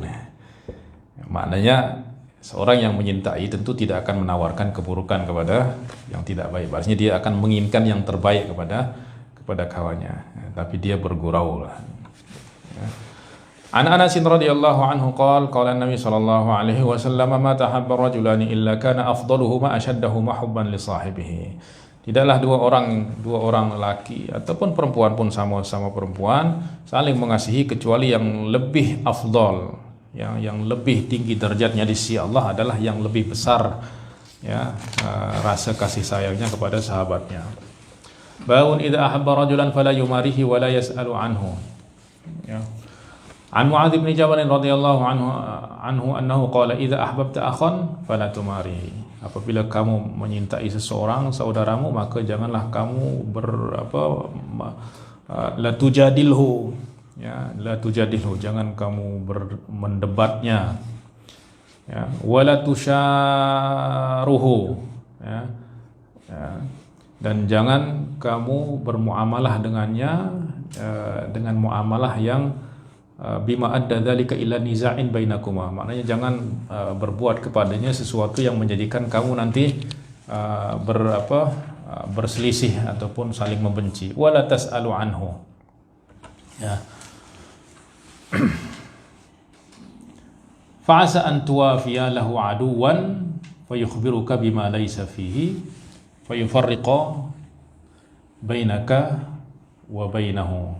Maknanya seorang yang menyintai tentu tidak akan menawarkan keburukan kepada yang tidak baik. Maksudnya dia akan menginginkan yang terbaik kepada kawannya, tapi dia bergurau lah. An Anas radhiyallahu anhu qala Nabi sallallahu alaihi wasallam ma tahabba rajulani illa kana afdaluhuma ashaddahuma hubban li sahibihi. Tidaklah dua orang lelaki ataupun perempuan pun sama-sama perempuan saling mengasihi kecuali yang lebih afdal, yang lebih tinggi derajatnya di sisi Allah adalah yang lebih besar, ya, rasa kasih sayangnya kepada sahabatnya. Baun idza ahabba rajulan fala yumarihi wa la yas'alu anhu. Ya. An Mu'adz bin Jabal radhiyallahu anhu annahu qala idza ahbabta akhan fala tumarihi. Apabila kamu menyintai seseorang saudaramu, maka janganlah kamu la tujadilhu, ya, la tujadilhu, jangan kamu mendebatnya, ya, wala tusyaruhu, ya, ya. Dan jangan kamu bermuamalah dengannya dengan muamalah yang bima adda dzalika ila niza'in bainakuma. Maknanya jangan berbuat kepadanya sesuatu yang menjadikan kamu nanti berselisih ataupun saling membenci. Wala tas'alu anhu. Ya. Fa'asa an tuwafiya lahu aduwan fayukhbiruka bima laysa fihi fayufarriqa bainaka wa bainahu.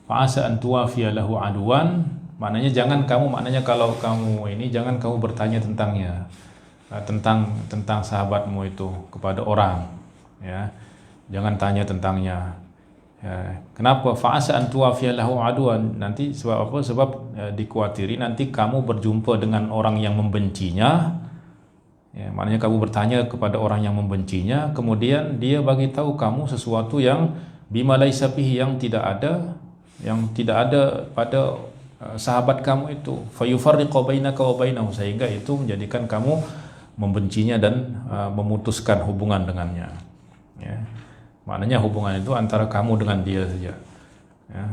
Fa'asa an tuwafiya lahu aduwan, maknanya kalau kamu ini jangan kamu bertanya tentangnya, tentang sahabatmu itu kepada orang, ya. Jangan tanya tentangnya. Ya. Kenapa? Fa'asa an tuwafiya lahu aduwan, nanti sebab apa? Sebab dikuatiri nanti kamu berjumpa dengan orang yang membencinya. Ya, maknanya kamu bertanya kepada orang yang membencinya, kemudian dia bagi tahu kamu sesuatu yang bima laisa fihi, yang tidak ada pada sahabat kamu itu. Fayufarriqu bainaka wa bainahu, sehingga itu menjadikan kamu membencinya dan memutuskan hubungan dengannya. Ya. Maknanya hubungan itu antara kamu dengan dia saja. Ya.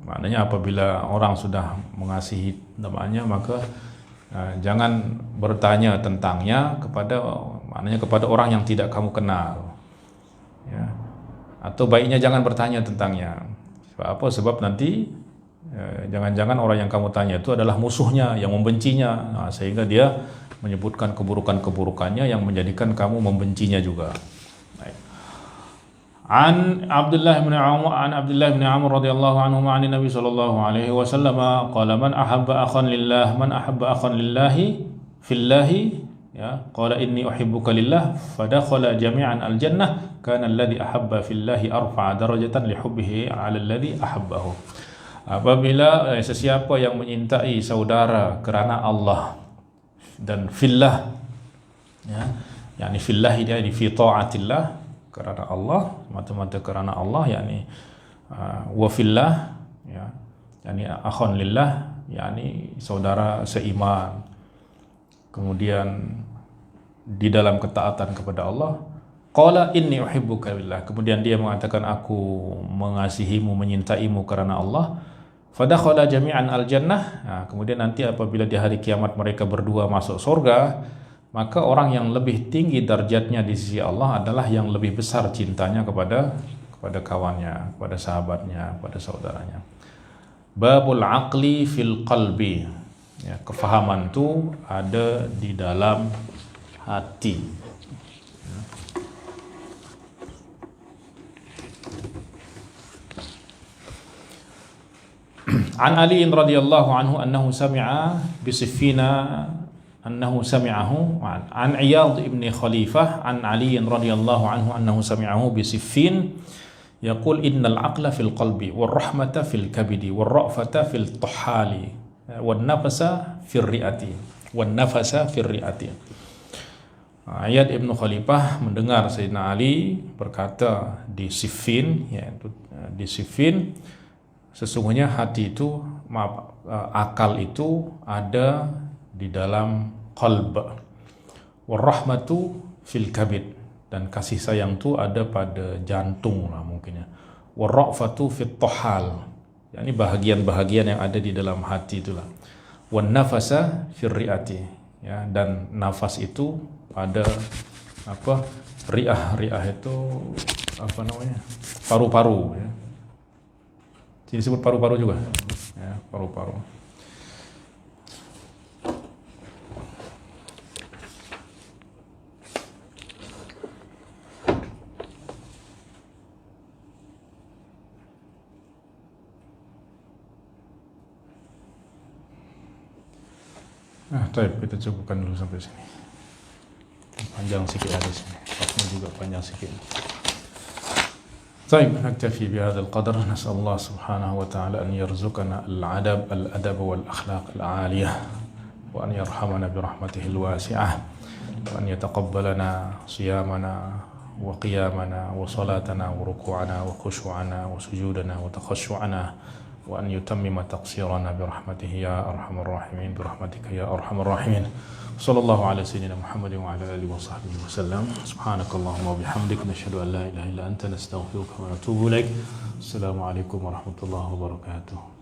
Maknanya apabila orang sudah mengasihi temannya, maka jangan bertanya tentangnya kepada orang yang tidak kamu kenal. Ya. Atau baiknya jangan bertanya tentangnya. Sebab apa? Sebab nanti jangan-jangan orang yang kamu tanya itu adalah musuhnya yang membencinya, sehingga dia menyebutkan keburukan-keburukannya yang menjadikan kamu membencinya juga. Baik. An Abdullah bin Amr radhiyallahu anhu an Nabi sallallahu alaihi wasallam qala man ahabba akhan lillahi fillahi ya qala inni uhibbuka lillah fadakhala jami'an al-jannah kana alladhi ahabba fillahi arfa'a darajatan li hubbihi 'ala alladhi ahabbahu. Apabila sesiapa yang menyintai saudara kerana Allah dan fillah, ya, yakni fillah dia di fi taatillah, kerana Allah, semata-mata kerana Allah, yakni wa fillah, ya, yakni akhun lillah, yakni saudara seiman. Kemudian di dalam ketaatan kepada Allah, qala inni uhibbuka billah, kemudian dia mengatakan aku mengasihimu, menyintaimu kerana Allah. Fadakhala jami'an al-jannah, kemudian nanti apabila di hari kiamat mereka berdua masuk surga, maka orang yang lebih tinggi darjatnya di sisi Allah adalah yang lebih besar cintanya kepada kawannya, kepada sahabatnya, kepada saudaranya. Babul aqli fil qalbi, ya, kefahaman itu ada di dalam hati. An Ali radhiyallahu anhu annahu sami'a bisifina annahu sami'ahu an Iyad ibn Khalifah an Ali radhiyallahu anhu annahu sami'ahu bisifin yaqul innal aqla fil qalbi wal rahmata fil kabidi wal ra'fata fil tuhali wan nafasa fil ri'ati wan nafasa fil ri'ati. Iyad ibn Khalifah mendengar Sayyidina Ali berkata di Siffin, yaitu di Siffin, sesungguhnya hati itu, akal itu ada di dalam qalb. Warahmatu fil kabid, dan kasih sayang itu ada pada jantung lah mungkinnya. Warrafatu fit tohal, yakni bahagian-bahagian yang ada di dalam hati itulah. Wan nafasa fil ri'ati, ya, dan nafas itu ada apa? Ri'ah itu apa namanya? Paru-paru, ya. Disebut paru-paru juga, ya, paru-paru. Baik, kita cukupkan dulu sampai sini. Panjang sikit hadis ini, waktunya juga panjang sikit. طيب نكتفي بهذا القدر. نسأل الله سبحانه وتعالى أن يرزقنا الأدب والأخلاق العالية، وأن يرحمنا برحمته الواسعة، وأن يتقبلنا صيامنا وقيامنا وصلاتنا وركوعنا وخشوعنا وسجودنا وتخشعنا، وأن يتمم تقصيرنا برحمته يا أرحم الراحمين، برحمتك يا أرحم الراحمين. صلى الله على سيدنا محمد وعلى آله وصحبه وسلم. سبحانك اللهم وبحمدك، نشهد أن لا إله إلا أنت، نستغفرك ونتوب إليك. السلام عليكم ورحمة الله وبركاته.